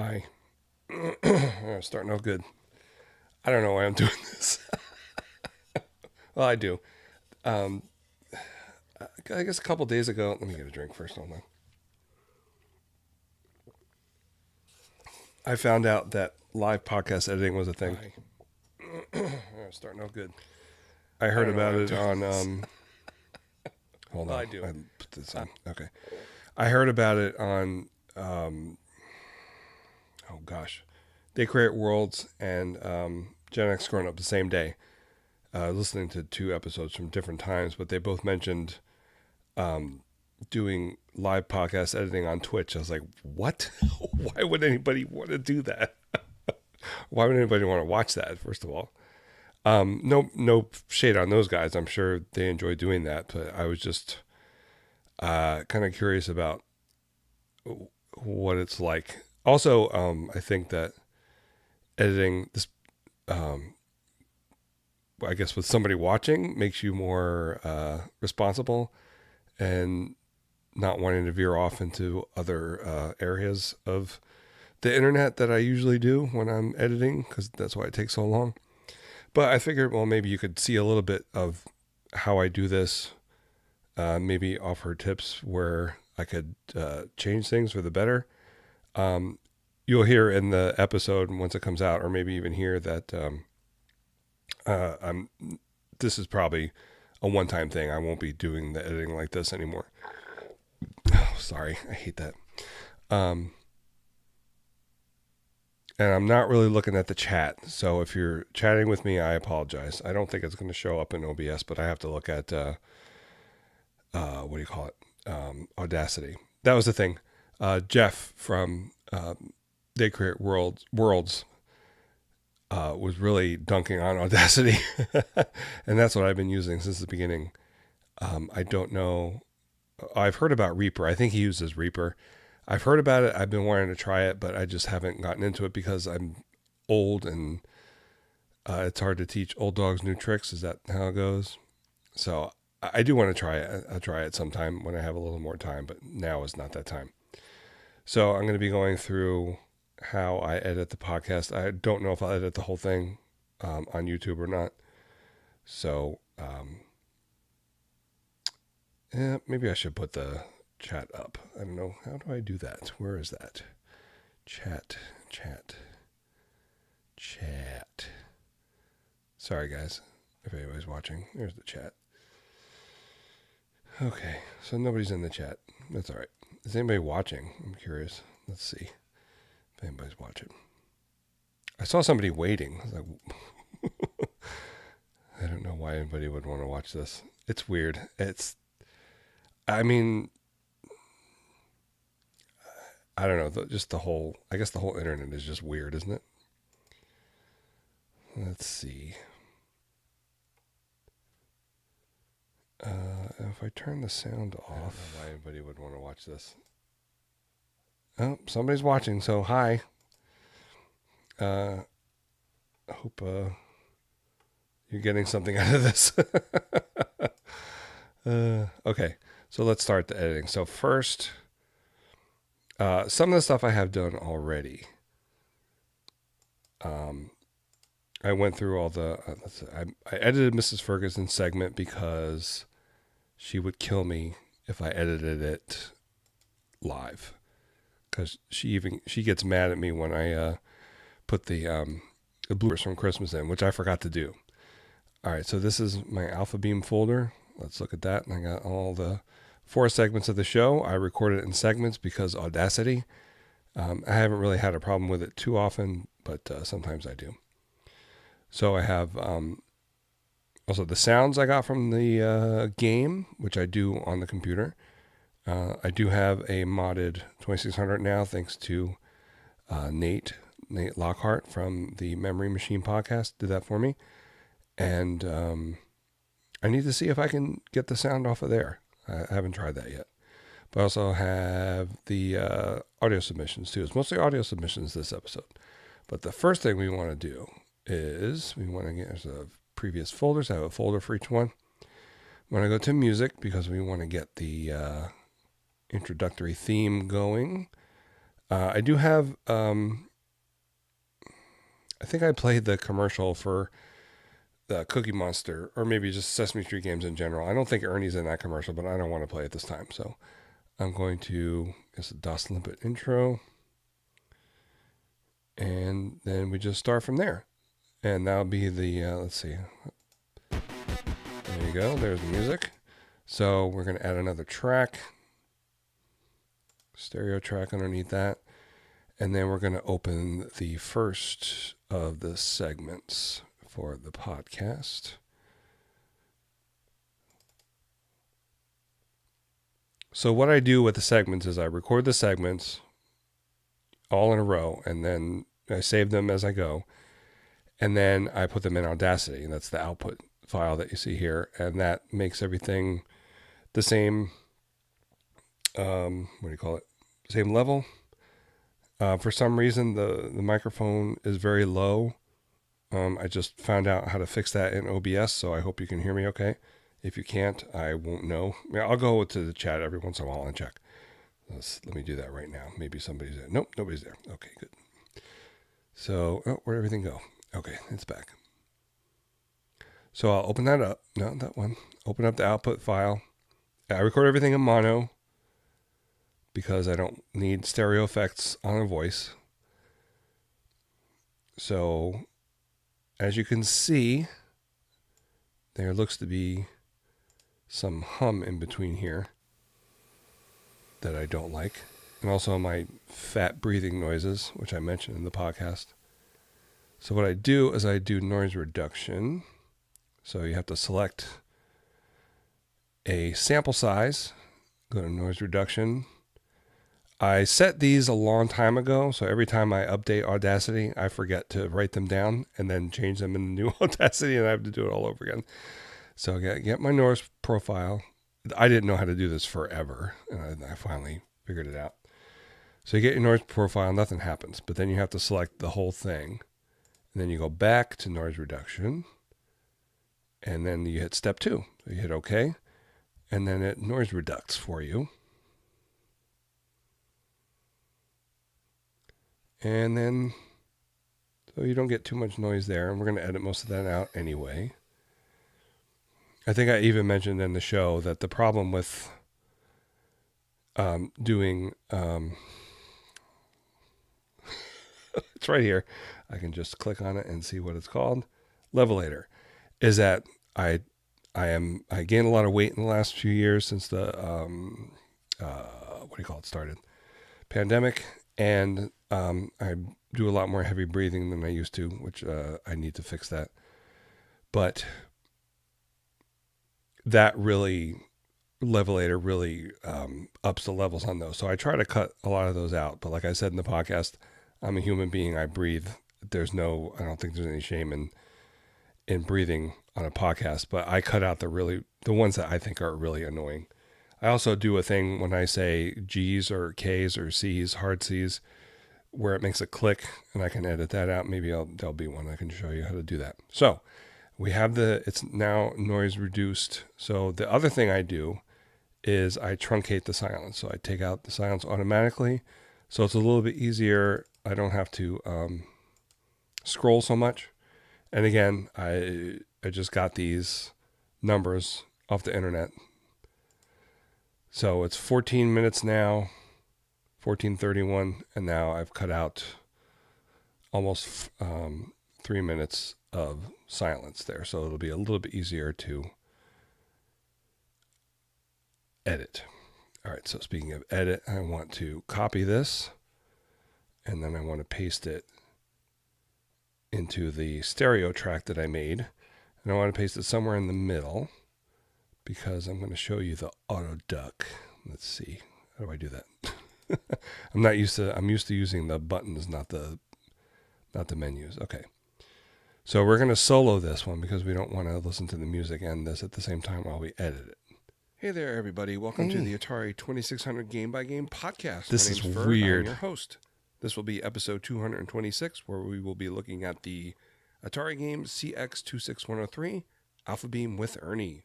Hi. Starting out good. I don't know why I'm doing this. Well, I do. Um, I guess a couple days ago. Let me get a drink first. Hold on. I found out that live podcast editing was a thing. Hi. Starting out good. I heard about it on. Hold on. Well, I do. I put this on. Okay. I heard about it on. Oh gosh, They Create Worlds and Gen X Grown Up the same day. Listening to two episodes from different times, but they both mentioned doing live podcast editing on Twitch. I was like, what? Why would anybody want to do that? Why would anybody want to watch that, first of all? No shade on those guys. I'm sure they enjoy doing that, but I was just kind of curious about what it's like. Also, I think that editing this, I guess with somebody watching, makes you more responsible and not wanting to veer off into other areas of the internet that I usually do when I'm editing, because that's why it takes so long. But I figured, well, maybe you could see a little bit of how I do this, maybe offer tips where I could change things for the better. You'll hear in the episode once it comes out, or maybe even hear that this is probably a one-time thing. I won't be doing the editing like this anymore. Oh, sorry, I hate that. And I'm not really looking at the chat. So if you're chatting with me, I apologize. I don't think it's going to show up in OBS, but I have to look at, what do you call it? Audacity. That was the thing. Jeff from They Create Worlds was really dunking on Audacity. And that's what I've been using since the beginning. I don't know. I've heard about Reaper. I think he uses Reaper. I've heard about it. I've been wanting to try it, but I just haven't gotten into it because I'm old and it's hard to teach old dogs new tricks. Is that how it goes? So I do want to try it. I'll try it sometime when I have a little more time, but now is not that time. So I'm going to be going through how I edit the podcast. I don't know if I'll edit the whole thing on YouTube or not. So maybe I should put the chat up. I don't know. How do I do that? Where is that? Chat. Sorry, guys, if anybody's watching. There's the chat. Okay, so nobody's in the chat. That's all right. Is anybody watching? I'm curious. Let's see if anybody's watching. I saw somebody waiting. I was like, I don't know why anybody would want to watch this. It's weird. I don't know. I guess the whole internet is just weird, isn't it? Let's see. If I turn the sound off, I don't know why anybody would want to watch this. Oh, somebody's watching, so hi. I hope you're getting something out of this. Okay, so let's start the editing. So first, some of the stuff I have done already. I went through all the. I edited Mrs. Ferguson's segment because she would kill me if I edited it live, because she gets mad at me when I put the bloopers from Christmas in, which I forgot to do. All right, so this is my Alpha Beam folder. Let's look at that. And I got all the 4 segments of the show. I recorded it in segments because Audacity. I haven't really had a problem with it too often, but sometimes I do. So I have also the sounds I got from the game, which I do on the computer. I do have a modded 2600 now, thanks to Nate Lockhart from the Memory Machine podcast, did that for me. And I need to see if I can get the sound off of there. I haven't tried that yet. But I also have the audio submissions too. It's mostly audio submissions this episode. But the first thing we want to do is we want to get there's previous folders. I have a folder for each one. I'm going to go to music because we want to get the introductory theme going. I do have, I think I played the commercial for the Cookie Monster, or maybe just Sesame Street games in general. I don't think Ernie's in that commercial, but I don't want to play it this time. So I'm going to, it's a DOS Limpet intro. And then we just start from there. And that'll be the, let's see. There you go. There's the music. So we're going to add another track. Stereo track underneath that. And then we're going to open the first of the segments for the podcast. So what I do with the segments is I record the segments all in a row, and then I save them as I go. And then I put them in Audacity, and that's the output file that you see here. And that makes everything the same, what do you call it? Same level. For some reason, the microphone is very low. I just found out how to fix that in OBS, so I hope you can hear me okay. If you can't, I won't know. I'll go to the chat every once in a while and check. Let me do that right now. Maybe somebody's there. Nope, nobody's there. Okay, good. So, where'd everything go? Okay, it's back. So I'll open that up. No, that one. Open up the output file. I record everything in mono because I don't need stereo effects on a voice. So, as you can see, there looks to be some hum in between here that I don't like. And also my fat breathing noises, which I mentioned in the podcast. So what I do is I do noise reduction. So you have to select a sample size, go to noise reduction. I set these a long time ago, so every time I update Audacity, I forget to write them down and then change them in the new Audacity, and I have to do it all over again. So I get my noise profile. I didn't know how to do this forever, and I finally figured it out. So you get your noise profile, nothing happens, but then you have to select the whole thing, and then you go back to noise reduction, and then you hit step 2. So you hit OK, and then it noise reducts for you. And then, so you don't get too much noise there, and we're going to edit most of that out anyway. I think I even mentioned in the show that the problem with doing, it's right here. I can just click on it and see what it's called. Levelator. Is that I gained a lot of weight in the last few years since the, started? Pandemic. And I do a lot more heavy breathing than I used to, which I need to fix that. But that Levelator really ups the levels on those. So I try to cut a lot of those out. But like I said in the podcast, I'm a human being. I breathe. I don't think there's any shame in breathing on a podcast. But I cut out the ones that I think are really annoying. I also do a thing when I say G's or K's or C's, hard C's, where it makes a click, and I can edit that out. Maybe there'll be one I can show you how to do that. So we have it's now noise reduced. So the other thing I do is I truncate the silence. So I take out the silence automatically. So it's a little bit easier. I don't have to scroll so much. And again, I just got these numbers off the internet. So it's 14 minutes now, 14:31, and now I've cut out almost 3 minutes of silence there. So it'll be a little bit easier to edit. All right, so speaking of edit, I want to copy this, and then I want to paste it into the stereo track that I made. And I want to paste it somewhere in the middle, because I'm going to show you the auto duck. Let's see. How do I do that? I'm used to using the buttons, not the menus. Okay. So we're going to solo this one because we don't want to listen to the music and this at the same time while we edit it. Hey there, everybody. Welcome to the Atari 2600 Game by Game podcast. This My name's is Ferg. weird. I'm your host. This will be episode 226, where we will be looking at the Atari game CX26103, Alpha Beam with Ernie.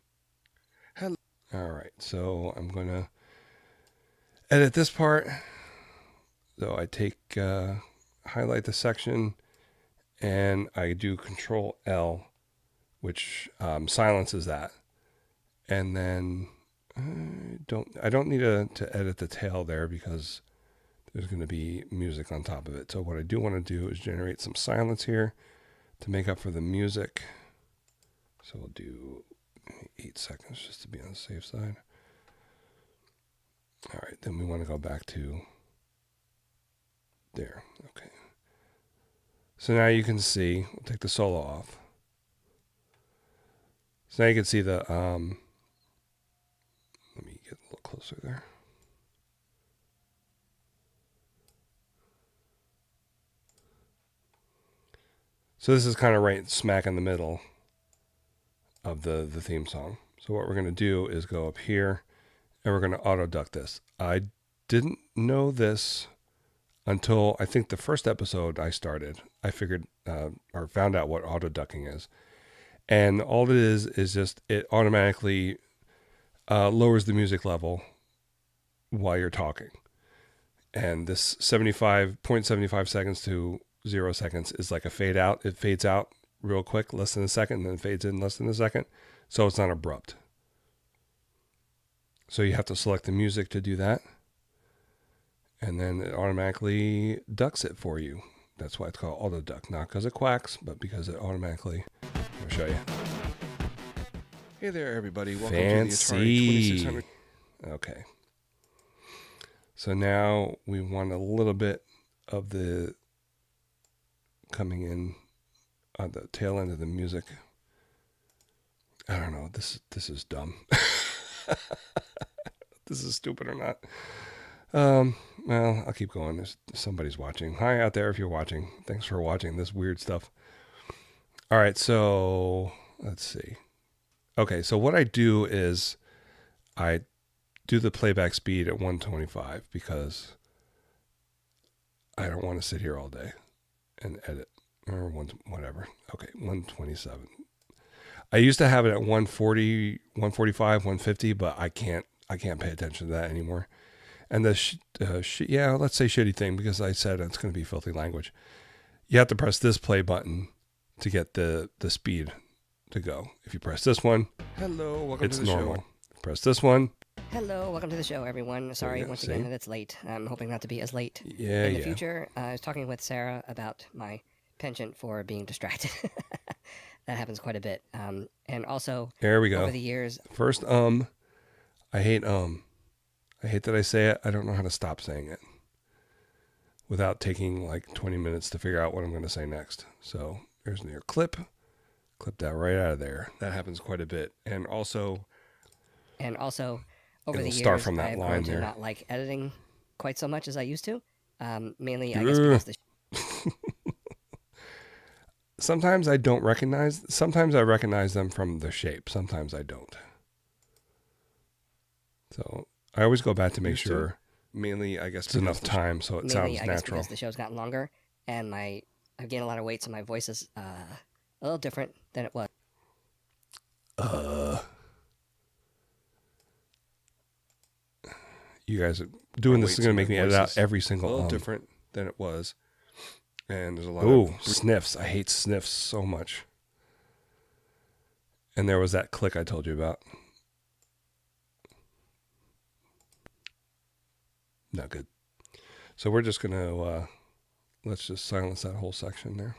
Hello. All right, so I'm going to edit this part. So I take, highlight the section, and I do Control L, which silences that. And then I don't need to edit the tail there because there's going to be music on top of it. So what I do want to do is generate some silence here to make up for the music. So we'll do 8 seconds just to be on the safe side. All right, then we want to go back to there. Okay. So now you can see, we'll take the solo off. So now you can see the, let me get a little closer there. So this is kind of right smack in the middle of the theme song. So what we're going to do is go up here and we're going to auto duck this. I didn't know this until I think the first episode I started. I figured or found out what auto ducking is. And all it is just it automatically lowers the music level while you're talking. And this 0.75 seconds to 0 seconds is like a fade out. It fades out real quick, less than a second, and then fades in less than a second. So it's not abrupt. So you have to select the music to do that. And then it automatically ducks it for you. That's why it's called auto duck. Not because it quacks, but because it automatically... I'll show you. Hey there, everybody. Welcome Fancy. to the Atari 2600. Okay. So now we want a little bit of the coming in on the tail end of the music. I don't know. This is dumb. This is stupid or not. Well, I'll keep going. Somebody's watching. Hi out there if you're watching. Thanks for watching this weird stuff. All right, so let's see. Okay, so what I do is I do the playback speed at 125 because I don't want to sit here all day and edit or whatever. Okay, 127. I used to have it at 140, 145, 150, but I can't pay attention to that anymore. And let's say shitty thing because I said it's going to be filthy language. You have to press this play button to get the speed to go. If you press this one, hello, welcome it's to the normal. show. Press this one. Hello, welcome to the show, everyone. Sorry once again that it's late. I'm hoping not to be as late in the future. I was talking with Sarah about my penchant for being distracted. That happens quite a bit. And also, there we go. Over the years, first, I hate I hate that I say it. I don't know how to stop saying it without taking like 20 minutes to figure out what I'm going to say next. So here's your clip. Clip that right out of there. That happens quite a bit. And also, over the years, start from that I've line grown there. to not like editing quite so much as I used to. Mainly, I guess, because sometimes I don't recognize. Sometimes I recognize them from the shape. Sometimes I don't. So I always go back to make sure. Mainly, I guess it's enough time so it sounds natural. Because the show's gotten longer and I've gained a lot of weight, so my voice is a little different than it was. You guys are doing this is going to make me edit out every single. A little different than it was, and there's a lot of sniffs. I hate sniffs so much. And there was that click I told you about. Not good. So we're just going to, let's just silence that whole section there.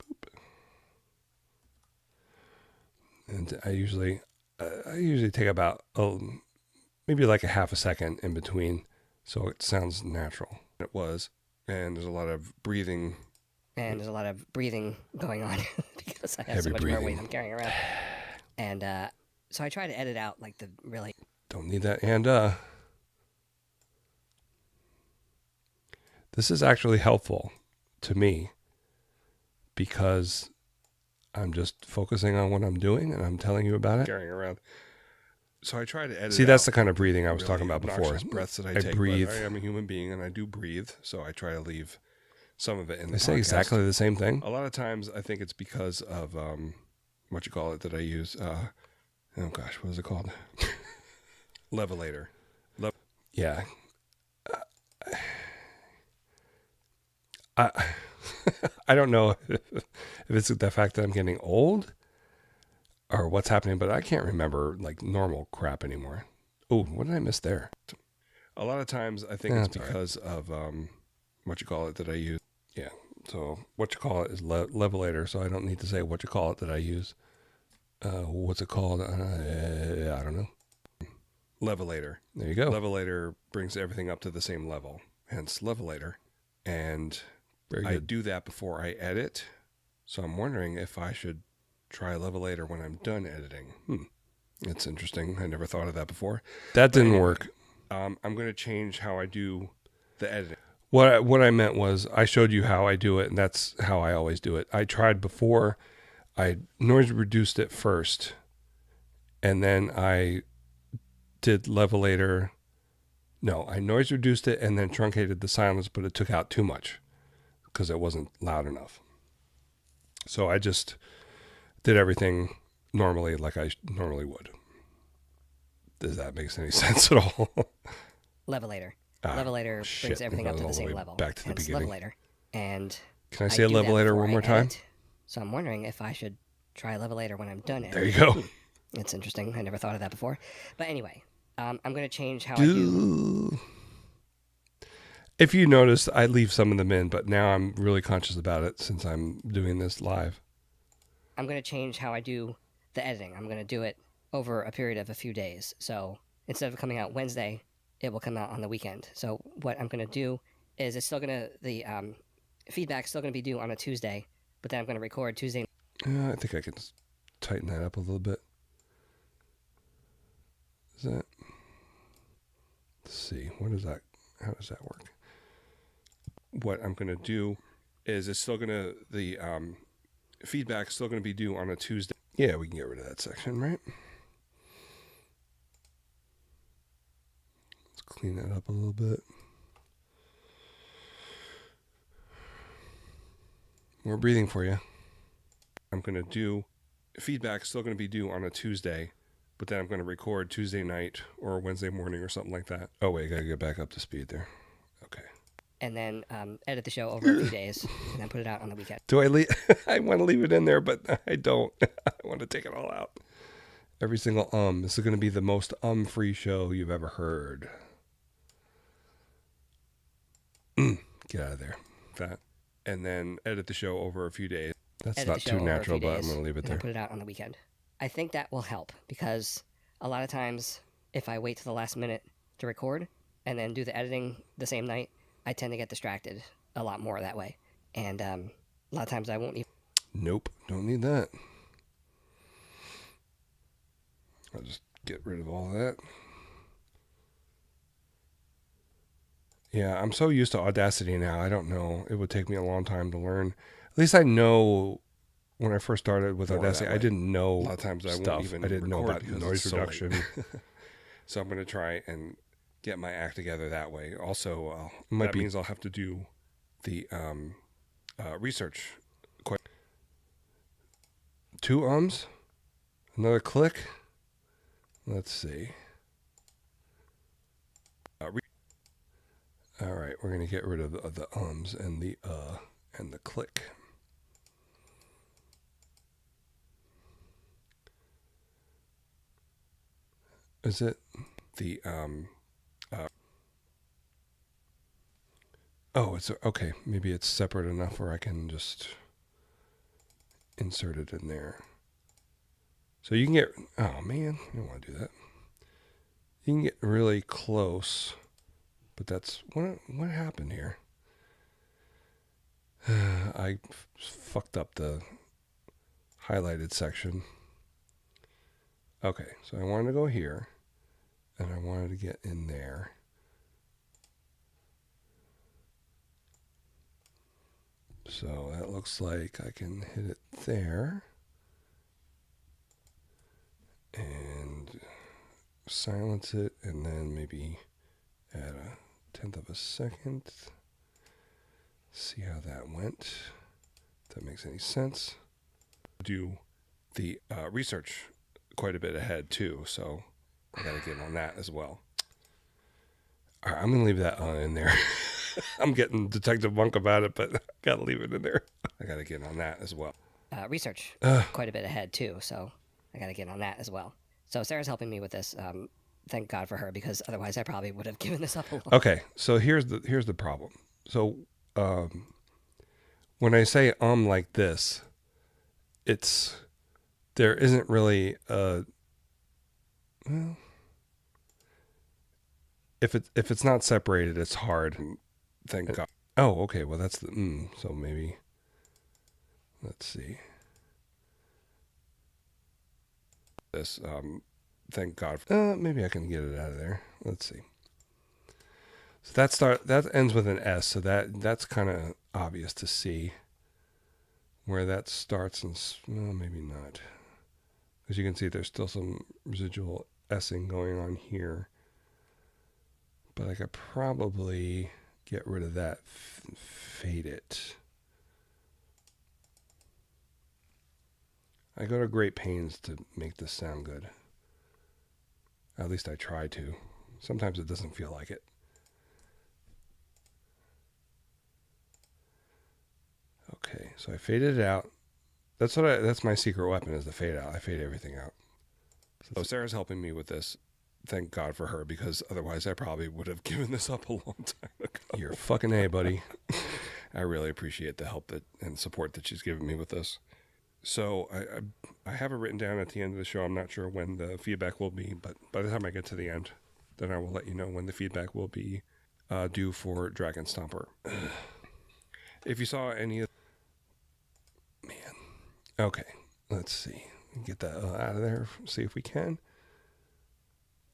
Boop. And I usually take about, maybe like a half a second in between so it sounds natural. It was. And there's a lot of breathing. And there's a lot of breathing going on because I have so much more weight I'm carrying around. And, so I try to edit out like the really... Don't need that. And this is actually helpful to me because I'm just focusing on what I'm doing and I'm telling you about it. Carrying around. So I try to edit. See, that's the kind of breathing I was talking about before. Breaths that I take. Breathe. I am a human being and I do breathe, so I try to leave some of it in the podcast. They say exactly the same thing. A lot of times I think it's because of that I use. Oh gosh, what is it called? Levelator. Yeah. I I don't know if it's the fact that I'm getting old or what's happening, but I can't remember like normal crap anymore. Oh, what did I miss there? A lot of times I think it's because of what you call it that I use. Yeah. So what you call it is Levelator, so I don't need to say what you call it that I use. What's it called? I don't know. Levelator. There you go. Levelator brings everything up to the same level, hence Levelator. And I do that before I edit. So I'm wondering if I should try Levelator when I'm done editing. That's interesting. I never thought of that before. That didn't work. I'm going to change how I do the editing. What I meant was I showed you how I do it, and that's how I always do it. I tried before. I noise reduced it first, and then I did Levelator. No, I noise reduced it and then truncated the silence, but it took out too much because it wasn't loud enough. So I just did everything normally like I normally would. Does that make any sense at all? Levelator. Levelator brings everything up to the same level. Back to the beginning. Levelator. And can I say Levelator one more time? So I'm wondering if I should try Levelator when I'm done editing. There you go. It's interesting. I never thought of that before. But anyway, I'm going to change how I do. If you notice, I leave some of them in, but now I'm really conscious about it since I'm doing this live. I'm going to change how I do the editing. I'm going to do it over a period of a few days. So instead of coming out Wednesday, it will come out on the weekend. So what I'm going to do is it's still going to, the feedback's still going to be due on a Tuesday, but then I'm going to record Tuesday. I think I can tighten that up a little bit. Is that? Let's see. What is that? How does that work? What I'm going to do is it's still going to, the feedback's still going to be due on a Tuesday. Yeah, we can get rid of that section, right? Let's clean that up a little bit. More breathing for you. I'm going to do, feedback's still going to be due on a Tuesday, but then I'm going to record Tuesday night or Wednesday morning or something like that. Oh, wait, I got to get back up to speed there. Okay. And then edit the show over a few days and then put it out on the weekend. Do I leave? I want to leave it in there, but I don't. I want to take it all out. Every single This is going to be the most free show you've ever heard. Get out of there. That. And then edit the show over a few days. That's not too natural, but I'm going to leave it there. Put it out on the weekend. I think that will help because a lot of times if I wait to the last minute to record and then do the editing the same night, I tend to get distracted a lot more that way. And a lot of times I won't even... Nope, don't need that. I'll just get rid of all that. Yeah, I'm so used to Audacity now. I don't know. It would take me a long time to learn. At least I know when I first started with Audacity, I didn't know a lot of times I won't even I didn't know about noise reduction. So I'm going to try and get my act together that way. Also, that means I'll have to do the research. 2 another click. Let's see. All right, we're going to get rid of the and the click. Is it the oh, it's okay. Maybe it's separate enough where I can just insert it in there. So you can get, oh man, you don't want to do that. You can get really close, but that's, what happened here? I fucked up the highlighted section. Okay, so I wanted to go here, and I wanted to get in there. So that looks like I can hit it there. And silence it, and then maybe add 1/10 of a second. See how that went. If that makes any sense. Do the research quite a bit ahead too, so I got to get on that as well. All right, I'm going to leave that in there. I'm getting Detective Monk about it, but I got to leave it in there. I got to get on that as well. Research quite a bit ahead, too, so I got to get on that as well. So Sarah's helping me with this. Thank God for her, because otherwise I probably would have given this up a lot. Okay, so here's the problem. So when I say like this, there isn't really a, well, if it's not separated, it's hard. Thank God. Oh, okay. Well, that's the so maybe, let's see. This thank God. Maybe I can get it out of there. Let's see. So that ends with an S. So that's kind of obvious to see where that starts, and well, maybe not, because you can see there's still some residual S-ing going on here. But I could probably get rid of that, fade it. I go to great pains to make this sound good. At least I try to. Sometimes it doesn't feel like it. Okay, so I faded it out. That's my secret weapon, is the fade out. I fade everything out. So Sarah's helping me with this. Thank God for her, because otherwise I probably would have given this up a long time ago. You're fucking A, buddy. I really appreciate the help and support that she's given me with this. So I have it written down at the end of the show. I'm not sure when the feedback will be, but by the time I get to the end, then I will let you know when the feedback will be due for Dragon Stomper. If you saw any of... Man. Okay, let's see. Get that out of there. See if we can.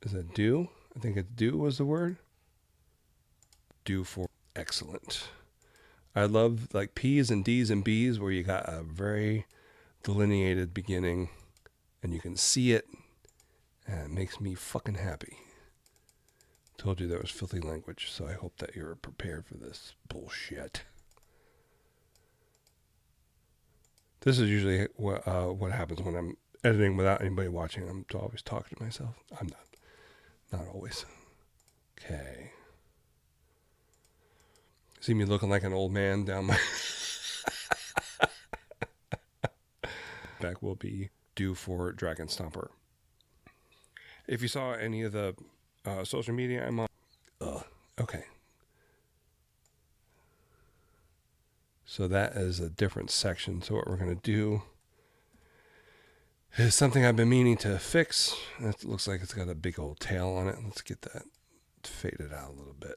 Is that do? I think it's do was the word. Do for... Excellent. I love like P's and D's and B's where you got a very delineated beginning and you can see it, and it makes me fucking happy. Told you that was filthy language, so I hope that you're prepared for this bullshit. This is usually what happens when I'm editing without anybody watching. I'm always talking to myself. I'm not always. Okay. See me looking like an old man down my... Back will be due for Dragon Stomper. If you saw any of the social media I'm on... Okay. So that is a different section. So what we're going to do is something I've been meaning to fix. It looks like it's got a big old tail on it. Let's get that faded out a little bit.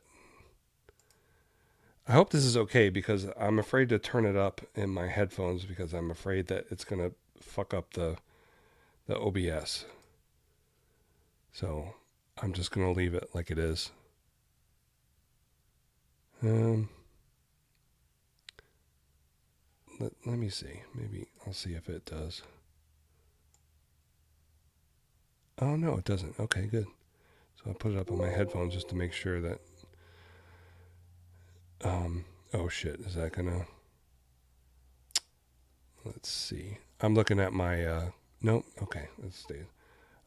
I hope this is okay, because I'm afraid to turn it up in my headphones, because I'm afraid that it's going to fuck up the OBS. So I'm just going to leave it like it is. Let me see. Maybe I'll see if it does. Oh, no, it doesn't. Okay, good. So I'll put it up on my headphones just to make sure that... oh shit, is that gonna... Let's see. I'm looking at my... Nope, okay, let's stay.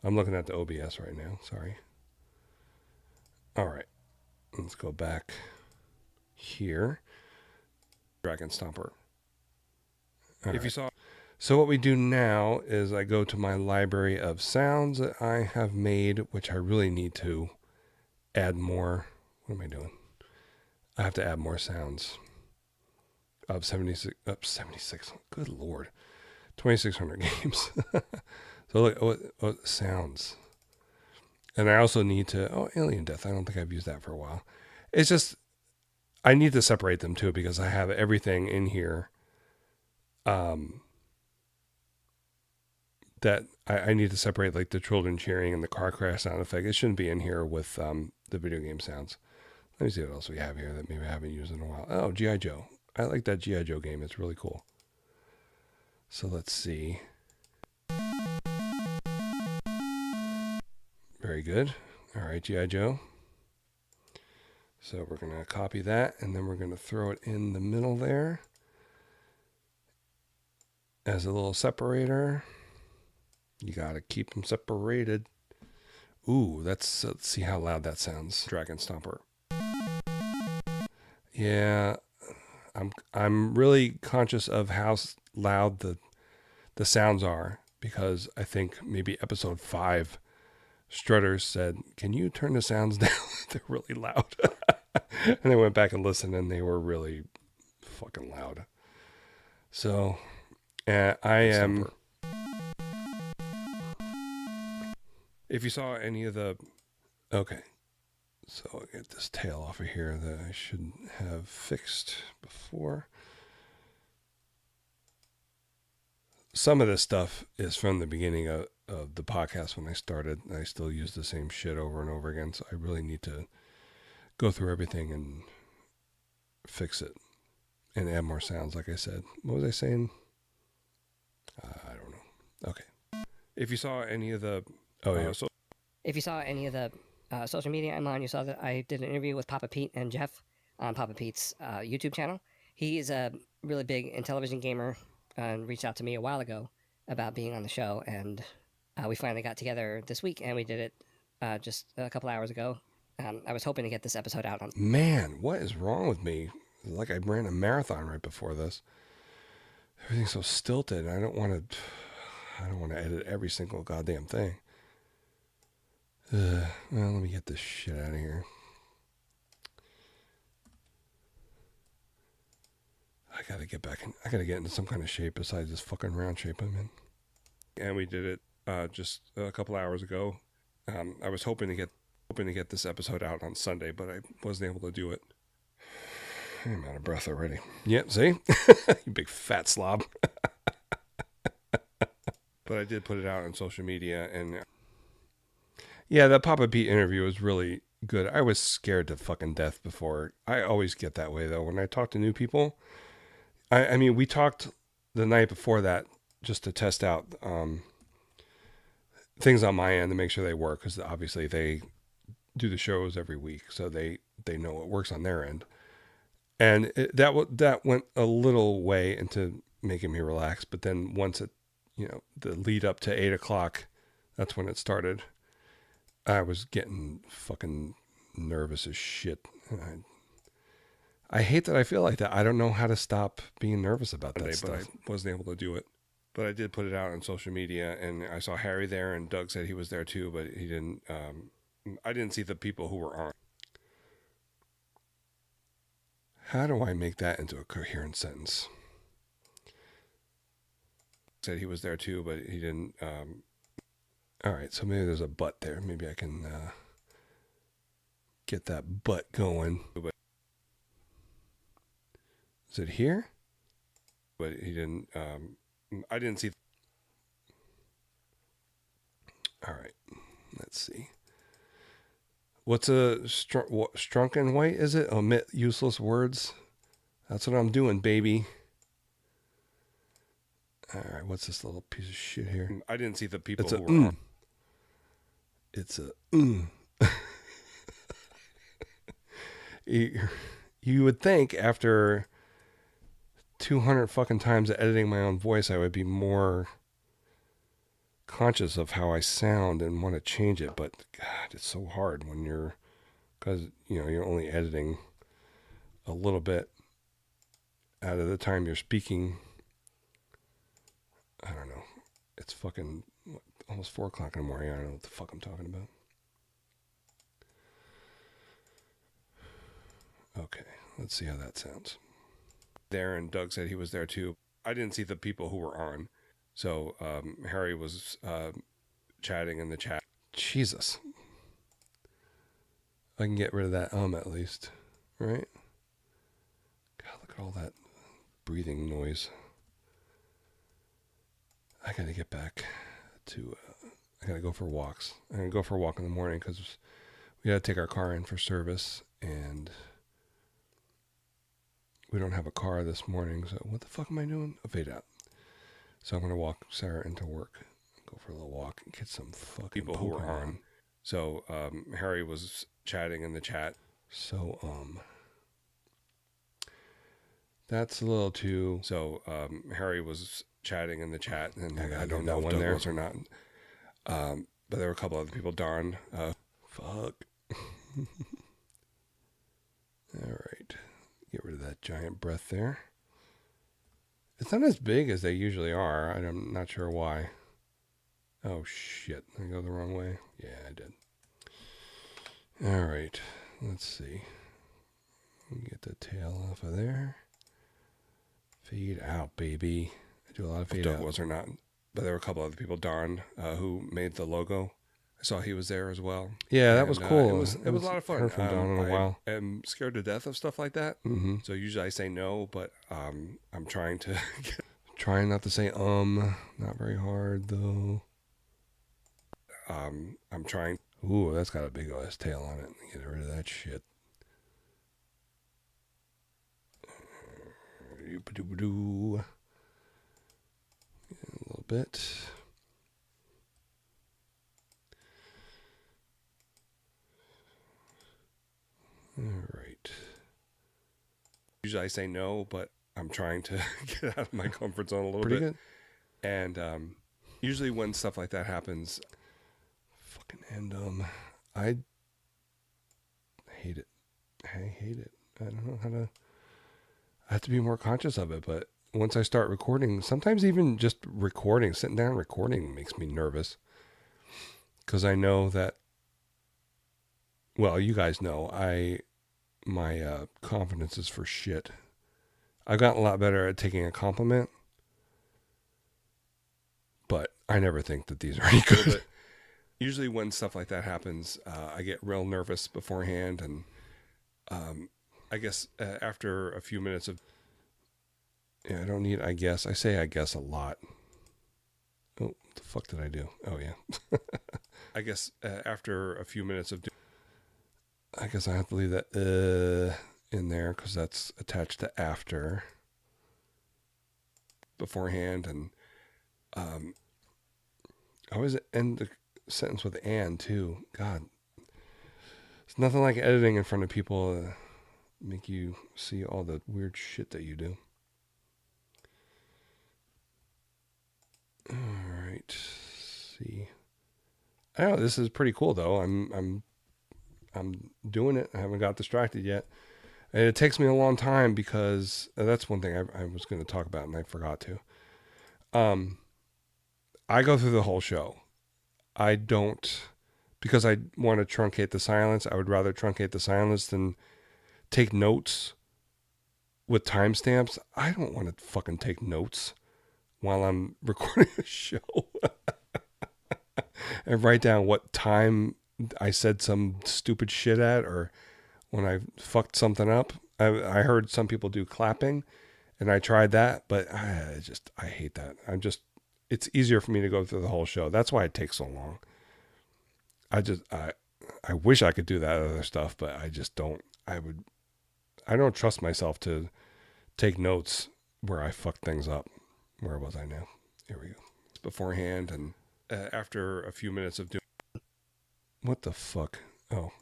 I'm looking at the OBS right now, sorry. Alright, let's go back here. Dragon Stomper. If you saw... So what we do now is I go to my library of sounds that I have made, which I really need to add more. What am I doing? I have to add more sounds. Of 76, good lord, 2,600 games. So look, what sounds. And I also need to, Alien Death. I don't think I've used that for a while. It's just, I need to separate them too, because I have everything in here that I need to separate, like the children cheering and the car crash sound effect. It shouldn't be in here with the video game sounds. Let me see what else we have here that maybe I haven't used in a while. Oh, G.I. Joe. I like that G.I. Joe game. It's really cool. So let's see. Very good. All right, G.I. Joe. So we're going to copy that, and then we're going to throw it in the middle there as a little separator. You got to keep them separated. Ooh, let's see how loud that sounds. Dragon Stomper. Yeah, I'm really conscious of how loud the sounds are, because I think maybe episode 5, Strutters said, "Can you turn the sounds down? They're really loud." And I went back and listened, and they were really fucking loud. So, I am. If you saw any of the, okay, so I'll get this tail off of here that I should have fixed before. Some of this stuff is from the beginning of the podcast when I started. I still use the same shit over and over again, so I really need to go through everything and fix it and add more sounds, like I said. What was I saying? I don't know. Okay. If you saw any of the... If you saw any of the social media I'm on, you saw that I did an interview with Papa Pete and Jeff on Papa Pete's YouTube channel. He is a really big Intellivision gamer and reached out to me a while ago about being on the show, and we finally got together this week, and we did it just a couple hours ago. I was hoping to get this episode out on... Man, what is wrong with me? Like I ran a marathon right before this. Everything's so stilted. I don't want to edit every single goddamn thing. Well, let me get this shit out of here. I gotta get back in. I gotta get into some kind of shape besides this fucking round shape I'm in. And we did it just a couple hours ago. I was hoping to get this episode out on Sunday, but I wasn't able to do it. I'm out of breath already. Yep, see? You big fat slob. But I did put it out on social media, and yeah, that Papa Pete interview was really good. I was scared to fucking death before. I always get that way, though, when I talk to new people. I mean, we talked the night before that just to test out things on my end to make sure they work, because obviously they do the shows every week, so they know what works on their end. And that went a little way into making me relax. But then once it, the lead up to 8 o'clock, that's when it started. I was getting fucking nervous as shit. I hate that I feel like that. I don't know how to stop being nervous about that stuff. But I wasn't able to do it. But I did put it out on social media, and I saw Harry there, and Doug said he was there too, but he didn't. I didn't see the people who were on. How do I make that into a coherent sentence? Said he was there too, but he didn't. All right, so maybe there's a but there. Maybe I can get that but going. Is it here? But he didn't. I didn't see. All right, let's see. What's a Strunken White, is it? Omit useless words. That's what I'm doing, baby. All right, what's this little piece of shit here? I didn't see the people who were on. It's a You would think after 200 fucking times of editing my own voice, I would be more conscious of how I sound and want to change it, but God, it's so hard when because you're only editing a little bit out of the time you're speaking. I don't know. It's fucking almost 4 o'clock in the morning. I don't know what the fuck I'm talking about. Okay, let's see how that sounds. There, and Doug said he was there too. I didn't see the people who were on. So Harry was chatting in the chat. Jesus. I can get rid of that at least. Right? God, look at all that breathing noise. I gotta get back to... I gotta go for walks. I'm gonna go for a walk in the morning because we gotta take our car in for service, and we don't have a car this morning. So what the fuck am I doing? Oh, fade out. So I'm going to walk Sarah into work, go for a little walk, and get some fucking people who were on. So Harry was chatting in the chat. So that's a little too... So Harry was chatting in the chat, and I don't know if Doug was or not. but there were a couple other people. Darn. Fuck. All right. Get rid of that giant breath there. It's not as big as they usually are. I'm not sure why. Oh, shit. Did I go the wrong way? Yeah, I did. All right. Let's see. Get the tail off of there. Fade out, baby. I do a lot of fade out. Was or not. But there were a couple other people. Darn, who made the logo. I saw he was there as well. Yeah, that was cool. It was a lot of fun. Heard from Don in a while. I'm scared to death of stuff like that. Mm-hmm. So usually I say no, but I'm trying to... Trying not to say not very hard though. I'm trying... Ooh, that's got a big ass tail on it. Get rid of that shit. A little bit. All right. Usually I say no, but I'm trying to get out of my comfort zone a little Pretty bit. Good. And usually when stuff like that happens, I hate it. I hate it. I don't know how to. I have to be more conscious of it, but once I start recording, sometimes even just recording, sitting down recording makes me nervous. Because I know that, well, you guys know, my confidence is for shit. I've gotten a lot better at taking a compliment, but I never think that these are any good. But usually when stuff like that happens, I get real nervous beforehand, and I guess after a few minutes of... Yeah, I don't need I guess. I say I guess a lot. Oh, what the fuck did I do? Oh, yeah. I guess after a few minutes of... I guess I have to leave that in there because that's attached to after. Beforehand, and I always end the sentence with and, too. God. It's nothing like editing in front of people make you see all the weird shit that you do. All right. Let's see. I know this is pretty cool though. I'm doing it. I haven't got distracted yet. And it takes me a long time because that's one thing I was going to talk about and I forgot to. I go through the whole show. I don't, because I want to truncate the silence. I would rather truncate the silence than take notes with timestamps. I don't want to fucking take notes while I'm recording a show and write down what time I said some stupid shit at or when I fucked something up. I heard some people do clapping and I tried that, but I hate that. It's easier for me to go through the whole show. That's why it takes so long. I wish I could do that other stuff, but I just don't. I don't trust myself to take notes where I fuck things up. Where was I now? Here we go. Beforehand, and after a few minutes of doing... What the fuck? Oh.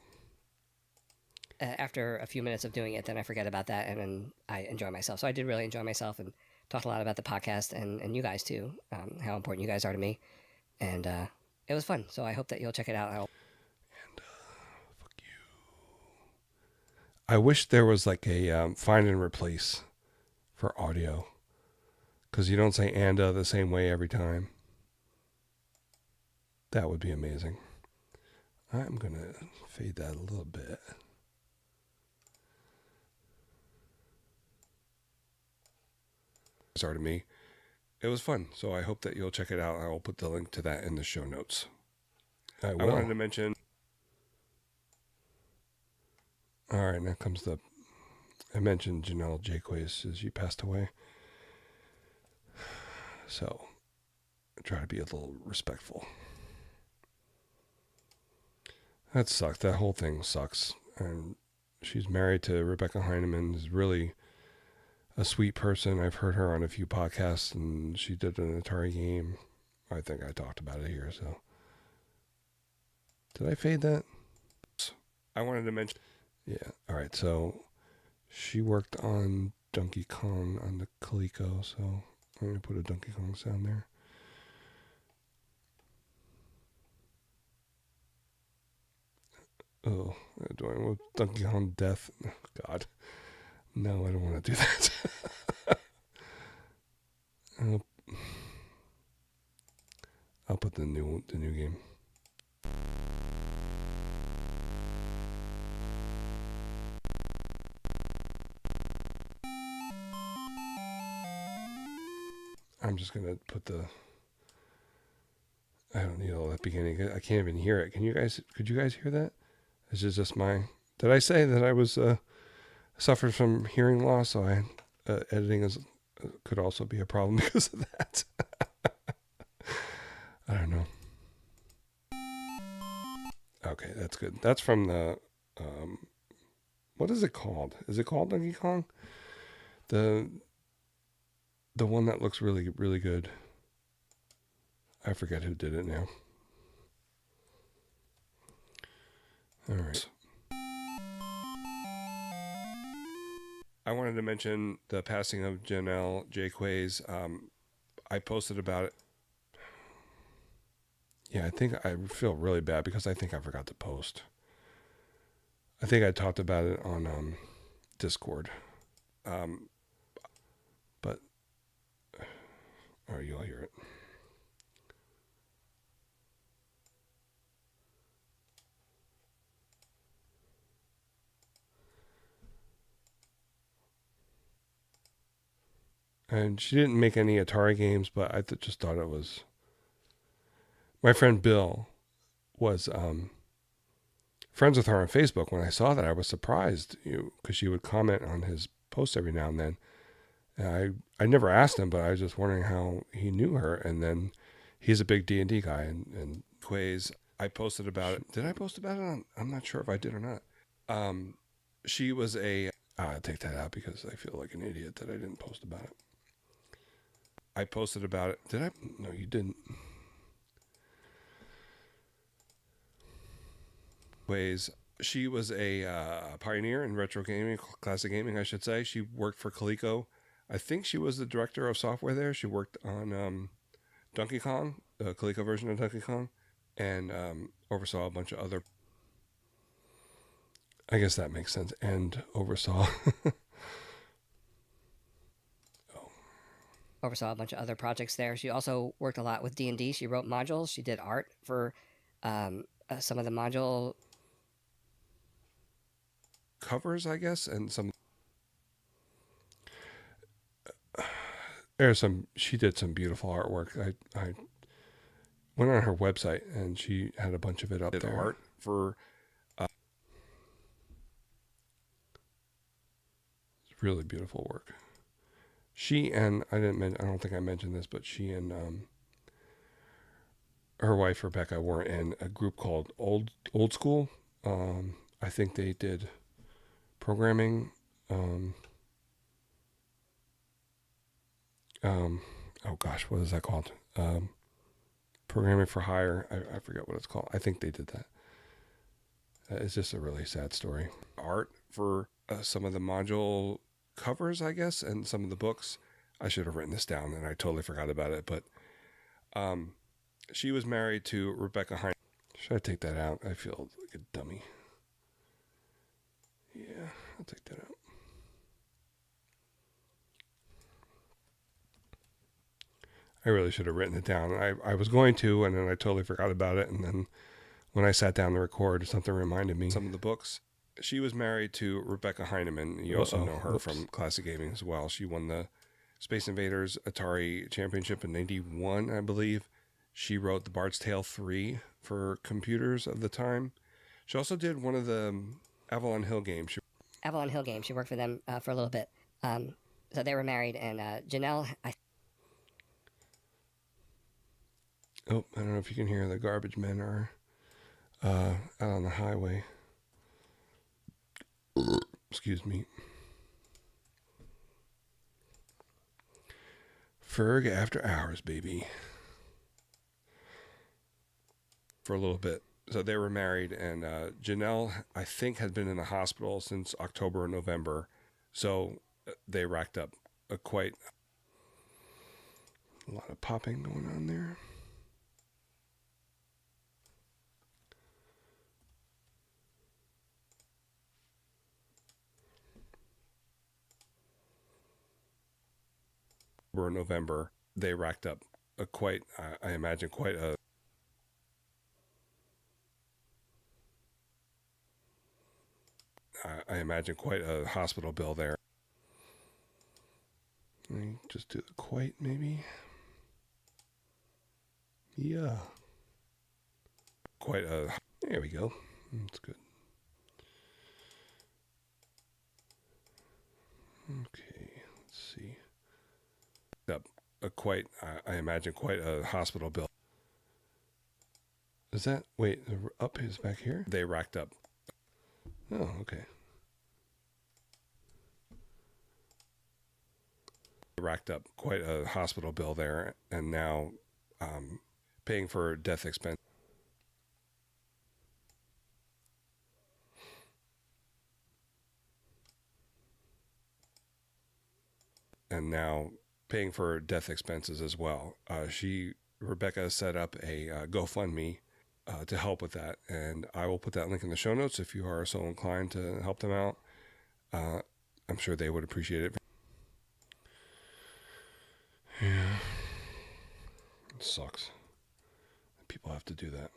After a few minutes of doing it, then I forget about that, and then I enjoy myself. So I did really enjoy myself and talked a lot about the podcast and you guys too, how important you guys are to me. And it was fun. So I hope that you'll check it out. Fuck you. I wish there was like a find and replace for audio. Because you don't say "anda" the same way every time. That would be amazing. I'm going to fade that a little bit. Sorry to me. It was fun. So I hope that you'll check it out. I will put the link to that in the show notes. I wanted to mention... All right, now comes I mentioned Janelle Jaques as she passed away. So I try to be a little respectful. That sucks. That whole thing sucks. And she's married to Rebecca Heineman. Is really a sweet person. I've heard her on a few podcasts, and she did an Atari game. I think I talked about it here. So did I fade that? I wanted to mention... Yeah. All right. So she worked on Donkey Kong on the Coleco. So I'm going to put a Donkey Kong sound there. Oh, doing with Donkey Kong Death. Oh, God. No, I don't want to do that. I'll put the new game. I'm just gonna put the. I don't need all that beginning. I can't even hear it. Could you guys hear that? This is just my. Did I say that I was suffered from hearing loss? So editing could also be a problem because of that. I don't know. Okay, that's good. That's from the. What is it called? Is it called Donkey Kong? The one that looks really, really good. I forget who did it now. All right. I wanted to mention the passing of Janelle Jaquays. I posted about it. Yeah, I think I feel really bad because I think I forgot to post. I think I talked about it on Discord. But you'll hear it. And she didn't make any Atari games, but I just thought it was. My friend Bill was friends with her on Facebook. When I saw that, I was surprised, because she would comment on his posts every now and then. And I never asked him, but I was just wondering how he knew her. And then he's a big D&D guy, and Quays. I posted about it. Did I post about it? I'm not sure if I did or not. She was a. I'll take that out because I feel like an idiot that I didn't post about it. I posted about it. Did I? No, you didn't. Ways. She was a pioneer in retro gaming, classic gaming, I should say. She worked for Coleco. I think she was the director of software there. She worked on Donkey Kong, the Coleco version of Donkey Kong, and oversaw a bunch of other. I guess that makes sense. And oversaw. Oversaw a bunch of other projects there. She also worked a lot with D&D. She wrote modules. She did art for some of the module covers, I guess, and some. There's some. She did some beautiful artwork. I went on her website and she had a bunch of it up there. Art for. Really beautiful work. She and I don't think I mentioned this, but she and her wife Rebecca were in a group called Old School. I think they did programming. Oh gosh, what is that called? Programming for hire. I forget what it's called. I think they did that. It's just a really sad story. Art for some of the module covers, I guess, and some of the books. I should have written this down, and I totally forgot about it. But she was married to Rebecca Hine. Should I take that out? I feel like a dummy. Yeah, I'll take that out. I really should have written it down. I was going to, and then I totally forgot about it. And then when I sat down to record, something reminded me. Some of the books. She was married to Rebecca Heinemann. You also know her from classic gaming as well. She won the Space Invaders Atari Championship in '91, I believe. She wrote the Bard's Tale 3 for computers of the time. She also did one of the Avalon Hill games. Avalon Hill games. She worked for them for a little bit. So they were married, and Janelle. I don't know if you can hear the garbage men are out on the highway. Excuse me. Ferg after hours, baby. For a little bit. So they were married, and Janelle, I think, had been in the hospital since October or November. So they racked up a lot of popping going on there. November, they racked up a quite, I imagine, quite a hospital bill there. Let me just do the quite, maybe. Yeah. Quite a, there we go. That's good. Okay, let's see. Up a quite, I imagine, quite a hospital bill. Is that, wait, the up is back here? They racked up. Oh, okay. Racked up quite a hospital bill there, and now paying for death expense. And now paying for death expenses as well. Rebecca set up a GoFundMe to help with that, and I will put that link in the show notes if you are so inclined to help them out. I'm sure they would appreciate it. Yeah, it sucks. People have to do that.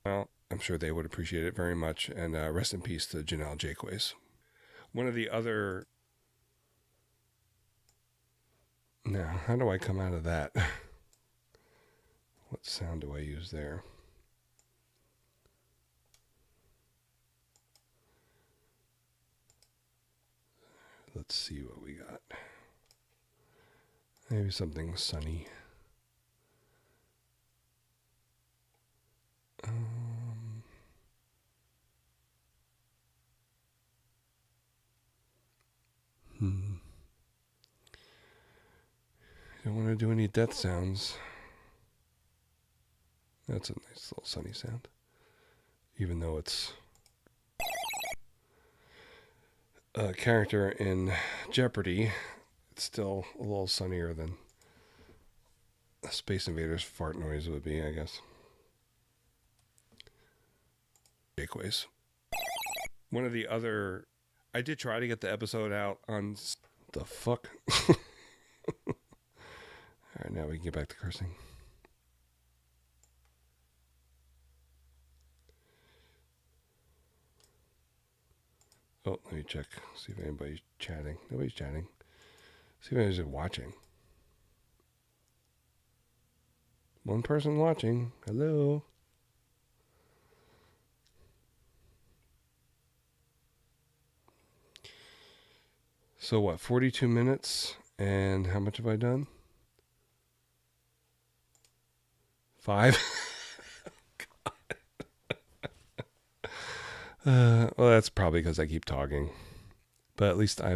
Well, I'm sure they would appreciate it very much, and rest in peace to Janelle Jaquays. One of the other... Now, how do I come out of that? What sound do I use there? Let's see what we got. Maybe something sunny. Don't want to do any death sounds. That's a nice little sunny sound. Even though it's a character in Jeopardy, it's still a little sunnier than a Space Invaders fart noise would be, I guess. Jakeways. One of the other... I did try to get the episode out on... The fuck? Alright, now we can get back to cursing. Oh, let me check. See if anybody's chatting. Nobody's chatting. See if anybody's watching. One person watching. Hello. So what, 42 minutes? And how much have I done? 5? Well, that's probably because I keep talking. But at least I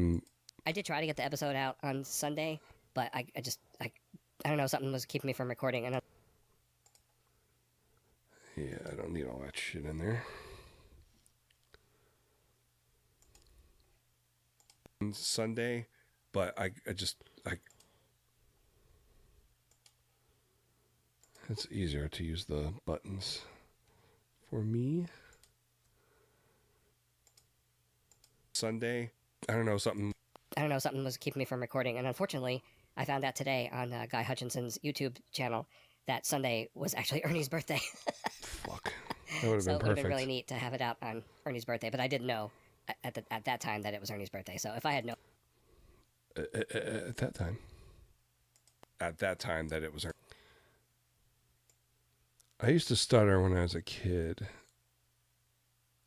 did try to get the episode out on Sunday, but I don't know, something was keeping me from recording. Yeah, I don't need all that shit in there. On Sunday, but I it's easier to use the buttons for me. Sunday, I don't know, something was keeping me from recording, and unfortunately, I found out today on Guy Hutchinson's YouTube channel that Sunday was actually Ernie's birthday. Fuck. That would have been perfect. So it would have been really neat to have it out on Ernie's birthday, but I didn't know at that time that it was Ernie's birthday. So if I had known... At that time that it was... I used to stutter when I was a kid.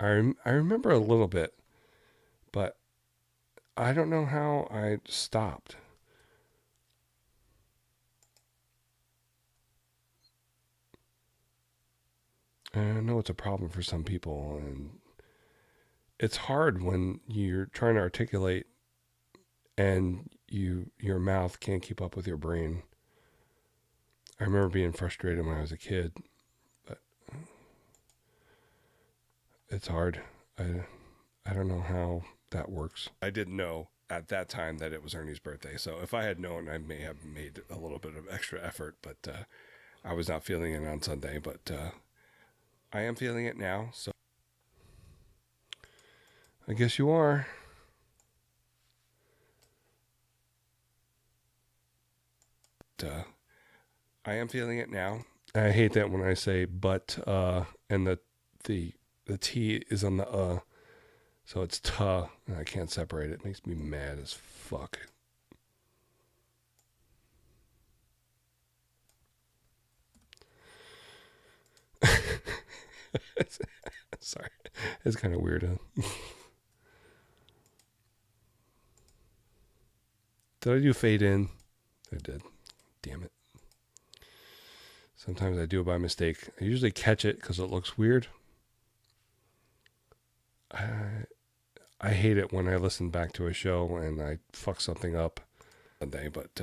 I remember a little bit, but I don't know how I stopped. I know it's a problem for some people, and it's hard when you're trying to articulate and your mouth can't keep up with your brain. I remember being frustrated when I was a kid, but it's hard. I don't know how that works. I didn't know at that time that it was Ernie's birthday, so if I had known, I may have made a little bit of extra effort, but I was not feeling it on Sunday, but I am feeling it now, so I guess you are. I am feeling it now. I hate that when I say but and the T is on the so it's tuh, and I can't separate it. It makes me mad as fuck. Sorry. It's kind of weird, huh? Did I do fade in? I did. Damn it. Sometimes I do it by mistake. I usually catch it because it looks weird. I hate it when I listen back to a show and I fuck something up Sunday, but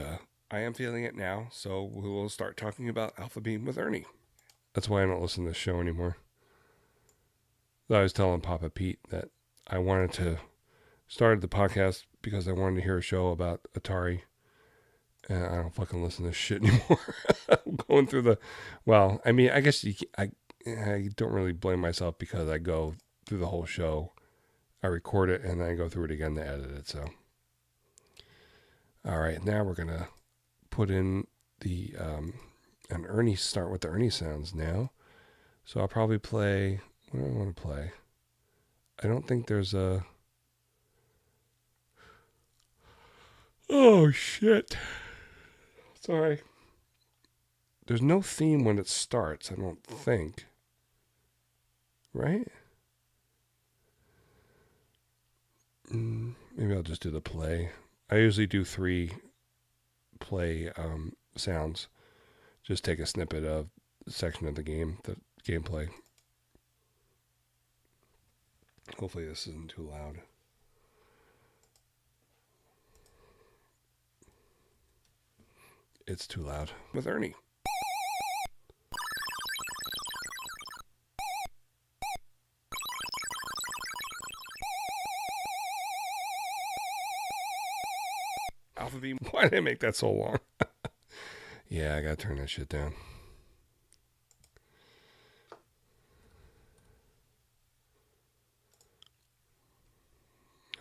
I am feeling it now, so we will start talking about Alpha Beam with Ernie. That's why I don't listen to this show anymore. I was telling Papa Pete that I wanted to start the podcast because I wanted to hear a show about Atari. And I don't fucking listen to this shit anymore. I'm going through the... Well, I mean, I guess I don't really blame myself because I go through the whole show. I record it and then I go through it again to edit it, so... All right, now we're going to put in the... and Ernie, start with the Ernie sounds now. So I'll probably play... What do I want to play? I don't think there's a... Oh, shit. Sorry. There's no theme when it starts, I don't think. Right? Maybe I'll just do the play. I usually do 3 play sounds. Just take a snippet of a section of the game, the gameplay. Hopefully this isn't too loud. It's too loud. With Ernie. Alpha Beam. Why did I make that so long? Yeah, I gotta turn that shit down.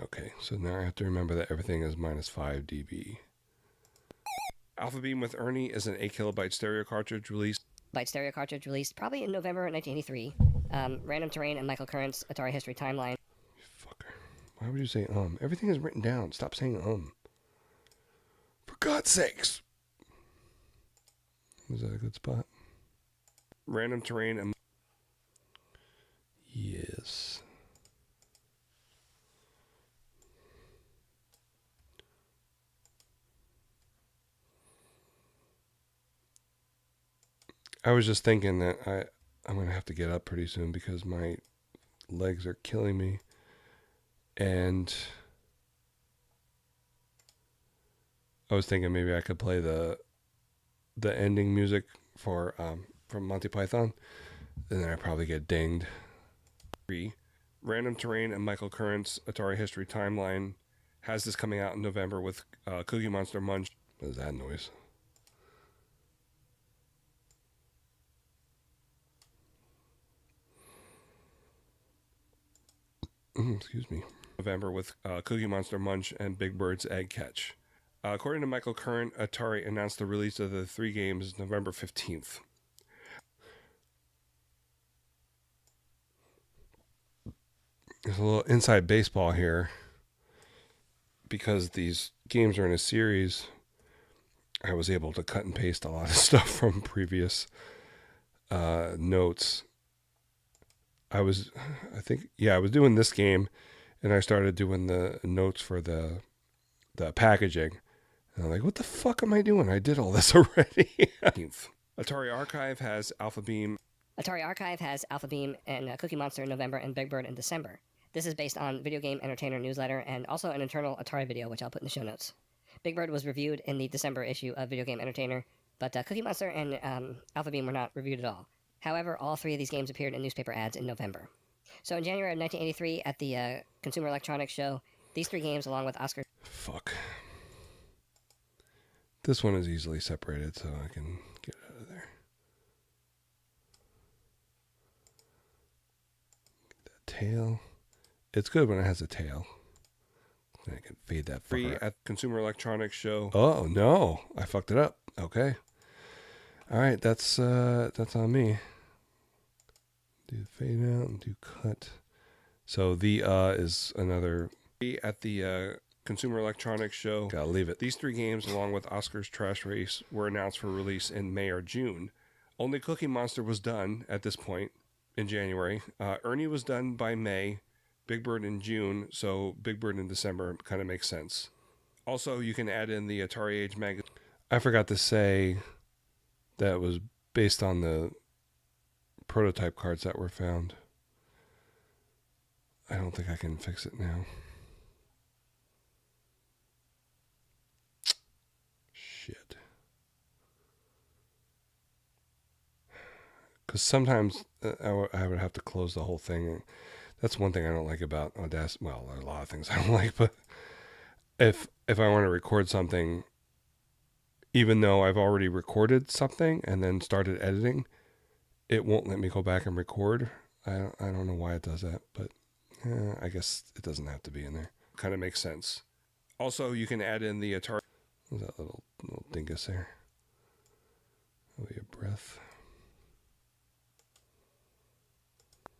Okay, so now I have to remember that everything is minus 5 dB. Alpha Beam with Ernie is an 8 kilobyte stereo cartridge released Probably in November 1983. Random Terrain and Michael Current's Atari History Timeline. Fucker. Why would you say Everything is written down. Stop saying For God's sakes. Was that a good spot? Random Terrain and... Yes. I was just thinking that I'm going to have to get up pretty soon because my legs are killing me. And I was thinking maybe I could play the ending music for from Monty Python. And then I probably get dinged. Random Terrain and Michael Current's Atari History Timeline has this coming out in November with Cookie Monster Munch. What is that noise? Excuse me. November with Cookie Monster Munch and Big Bird's Egg Catch. According to Michael Current, Atari announced the release of the 3 games November 15th. There's a little inside baseball here. Because these games are in a series, I was able to cut and paste a lot of stuff from previous notes. I was doing this game, and I started doing the notes for the packaging. And I'm like, what the fuck am I doing? I did all this already. Atari Archive has Alpha Beam and Cookie Monster in November and Big Bird in December. This is based on Video Game Entertainer newsletter and also an internal Atari video, which I'll put in the show notes. Big Bird was reviewed in the December issue of Video Game Entertainer, but Cookie Monster and Alpha Beam were not reviewed at all. However, all 3 of these games appeared in newspaper ads in November. So in January of 1983, at the Consumer Electronics Show, these 3 games, along with Oscar... Fuck. This one is easily separated, so I can get out of there. tail. It's good when it has a tail. I can fade that free at Consumer Electronics Show. Oh no, I fucked it up. Okay. All right, that's on me. Do fade out and do cut. So the is another free at the Consumer Electronics Show. Gotta leave it. These 3 games, along with Oscar's Trash Race, were announced for release in May or June. Only Cookie Monster was done at this point in January. Ernie was done by May. Big Bird in June, so Big Bird in December kind of makes sense. Also, you can add in the Atari Age magazine. I forgot to say that was based on the prototype cards that were found. I don't think I can fix it now. Shit. Because sometimes I would have to close the whole thing. That's one thing I don't like about Audacity. Well, there are a lot of things I don't like, but if I want to record something, even though I've already recorded something and then started editing, it won't let me go back and record. I don't know why it does that, but I guess it doesn't have to be in there. Kind of makes sense. Also, you can add in the Atari. What's that little dingus there? Oh, your breath.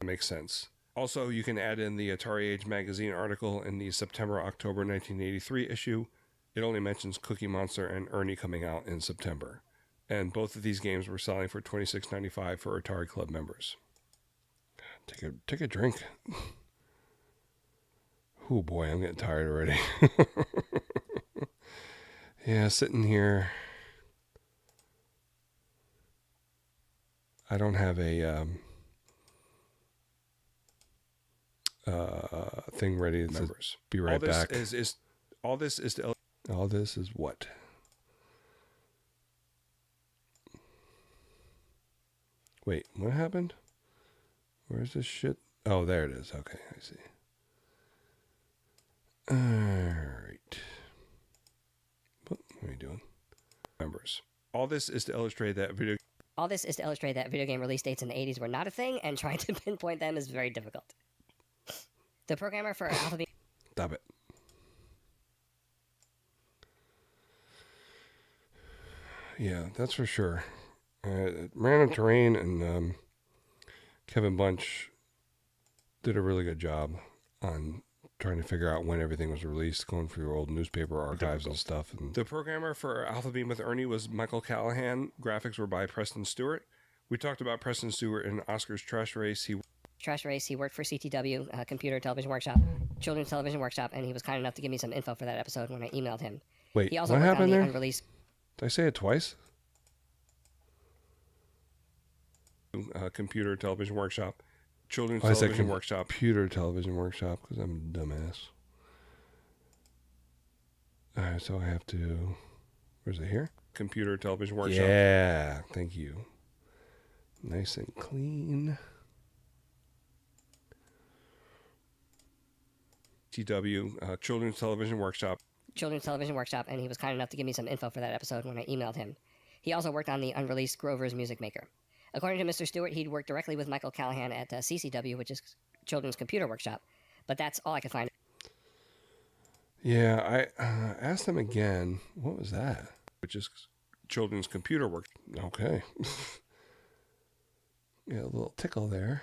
Makes sense. Also, you can add in the Atari Age magazine article in the September-October 1983 issue. It only mentions Cookie Monster and Ernie coming out in September. And both of these games were selling for $26.95 for Atari Club members. Take a drink. Oh boy, I'm getting tired already. Yeah, sitting here. I don't have a thing ready. Members. Be right back. All this is what? Wait, what happened? Where's this shit? Oh, there it is. Okay, I see. All right. What are we doing? Members. All this is to illustrate that video game release dates in the 80s were not a thing, and trying to pinpoint them is very difficult. The programmer for Alphabet. Stop it. Yeah, that's for sure. Random Terrain and Kevin Bunch did a really good job on trying to figure out when everything was released, going through old newspaper archives and stuff. And the programmer for Alpha Beam with Ernie was Michael Callahan. Graphics were by Preston Stewart. We talked about Preston Stewart in Oscar's Trash Race. He worked for CTW, Computer Television Workshop, Children's Television Workshop, and he was kind enough to give me some info for that episode when I emailed him. Wait, he also what worked happened on the there? Unreleased. Did I say it twice? Computer Television Workshop, Children's Television Workshop. Computer Television Workshop, because I'm a dumbass. All right, so I have to... Where's it here? Computer Television Workshop. Yeah, thank you. Nice and clean. CTW, Children's Television Workshop. Children's Television Workshop, and he was kind enough to give me some info for that episode when I emailed him. He also worked on the unreleased Grover's Music Maker. According to Mr. Stewart, he'd worked directly with Michael Callahan at CCW, which is Children's Computer Workshop, but that's all I could find. Yeah, I asked him again. What was that? Which is Children's Computer Work. Okay. Yeah, a little tickle there.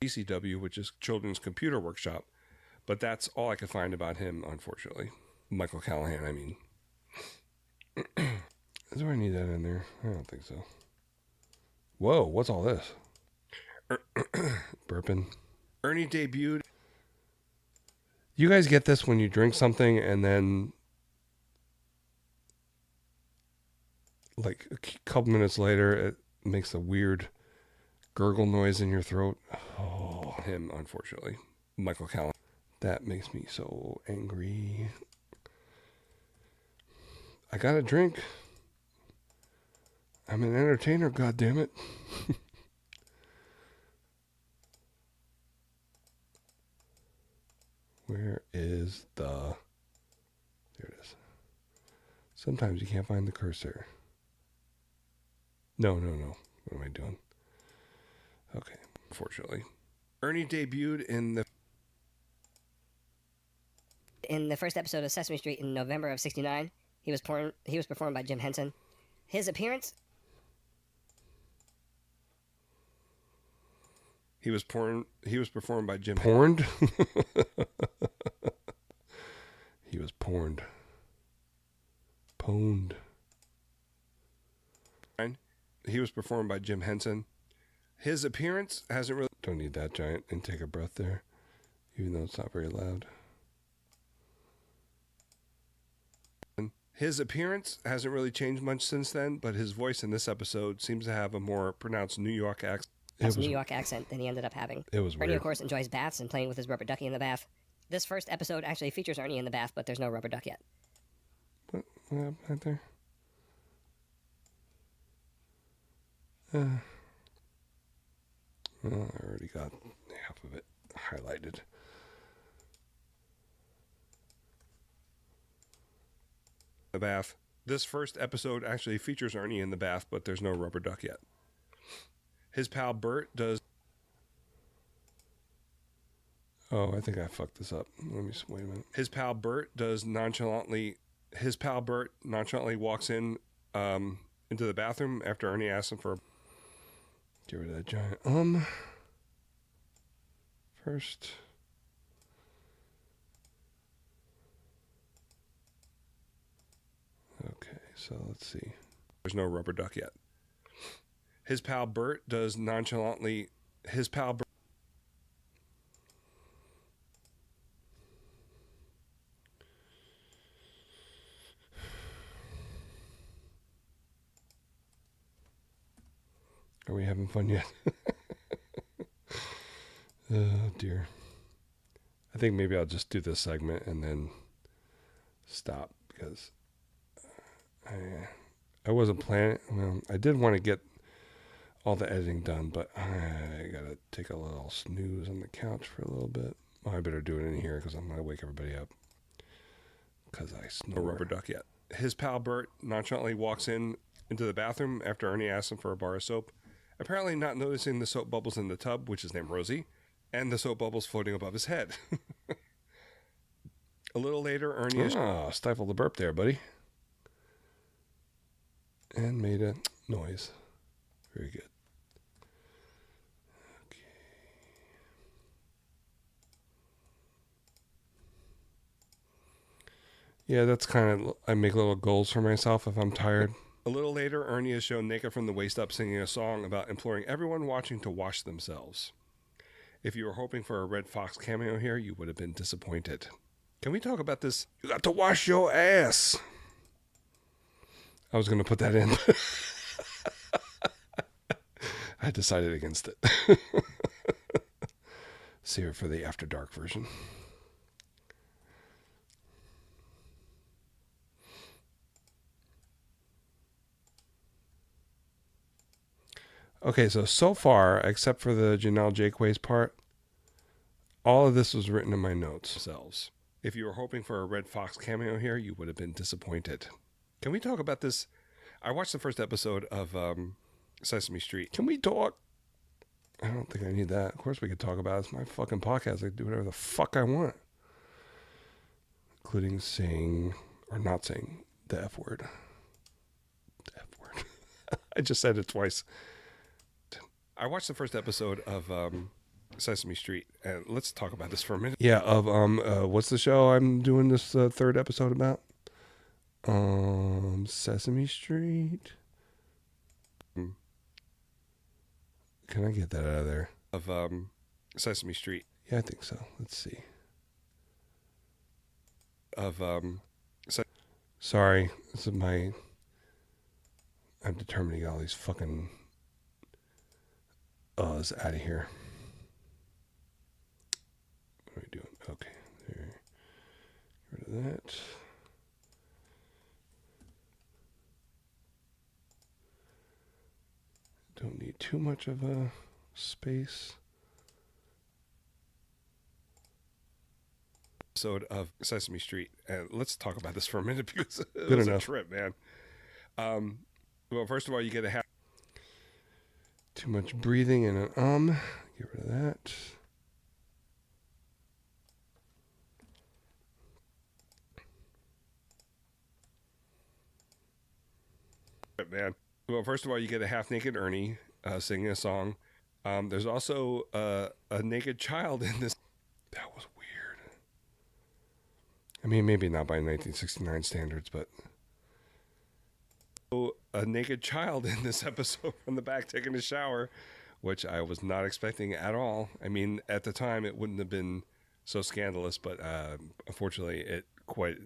CCW, which is Children's Computer Workshop, but that's all I could find about him, unfortunately. Michael Callahan, I mean. Do I need that in there? I don't think so. Whoa, what's all this? Burping. Ernie debuted. You guys get this when you drink something and then like a couple minutes later it makes a weird gurgle noise in your throat? Oh, him, unfortunately. Michael Callahan. That makes me so angry. I got a drink. I'm an entertainer, goddammit. is the... There it is. Sometimes you can't find the cursor. No. What am I doing? Okay, unfortunately. Ernie debuted in the first episode of Sesame Street in November of '69. He was performed by Jim Henson. His appearance... He was performed by Jim... Porned? He was porned. Pwned. He was performed by Jim Henson. His appearance hasn't really... Don't need that giant intake of breath there, even though it's not very loud. His appearance hasn't really changed much since then, but his voice in this episode seems to have a more pronounced New York accent. New York accent than he ended up having. It was Ernie, weird. of course, enjoys baths and playing with his rubber ducky in the bath. This first episode actually features Ernie in the bath, but there's no rubber duck yet. What happened right there? Well, I already got half of it highlighted. The bath. This first episode actually features Ernie in the bath, but there's no rubber duck yet. His pal Bert does... Oh, I think I fucked this up. Let me wait a minute. His pal Bert nonchalantly walks in into the bathroom after Ernie asks him for... Get rid of that giant. First. Okay, so let's see. There's no rubber duck yet. His pal Bert does nonchalantly... His pal Bert... Are we having fun yet? Oh, dear. I think maybe I'll just do this segment and then stop because I wasn't planning. Well, I did want to get all the editing done, but I got to take a little snooze on the couch for a little bit. Well, I better do it in here because I'm going to wake everybody up because I snore. No rubber duck yet. His pal Bert nonchalantly walks in into the bathroom after Ernie asks him for a bar of soap, apparently not noticing the soap bubbles in the tub, which is named Rosie, and the soap bubbles floating above his head. A little later, Ernie is... stifled the burp there, buddy. And made a noise. Very good. Okay. Yeah, that's kind of... I make little goals for myself if I'm tired. A little later, Ernie is shown naked from the waist up singing a song about imploring everyone watching to wash themselves. If you were hoping for a Red Fox cameo here, you would have been disappointed. Can we talk about this? You got to wash your ass. I was going to put that in. I decided against it. Save it for the After Dark version. Okay, so far, except for the Janelle Jaquays part, all of this was written in my notes. If you were hoping for a Red Fox cameo here, you would have been disappointed. Can we talk about this? I watched the first episode of Sesame Street. Can we talk? I don't think I need that. Of course we could talk about it. It's my fucking podcast. I can do whatever the fuck I want. Including saying, or not saying, the F word. The F word. I just said it twice. I watched the first episode of Sesame Street, and let's talk about this for a minute. Yeah, of what's the show I'm doing this third episode about? Sesame Street. Can I get that out of there? Of Sesame Street. Yeah, I think so. Let's see. Of Sorry, this is my... I'm determined to get all these fucking uhs out of here. What are we doing? Okay, there. Get rid of that. Don't need too much of a space. episode of Sesame Street, and let's talk about this for a minute because it Good was enough. a trip, man. Well, first of all, you get a half. Too much breathing and an Get rid of that. Man. Well, first of all, you get a half-naked Ernie singing a song. There's also a naked child in this. That was weird. I mean, maybe not by 1969 standards, but... A naked child in this episode from the back taking a shower, which I was not expecting at all. I mean, at the time, it wouldn't have been so scandalous, but unfortunately, it quite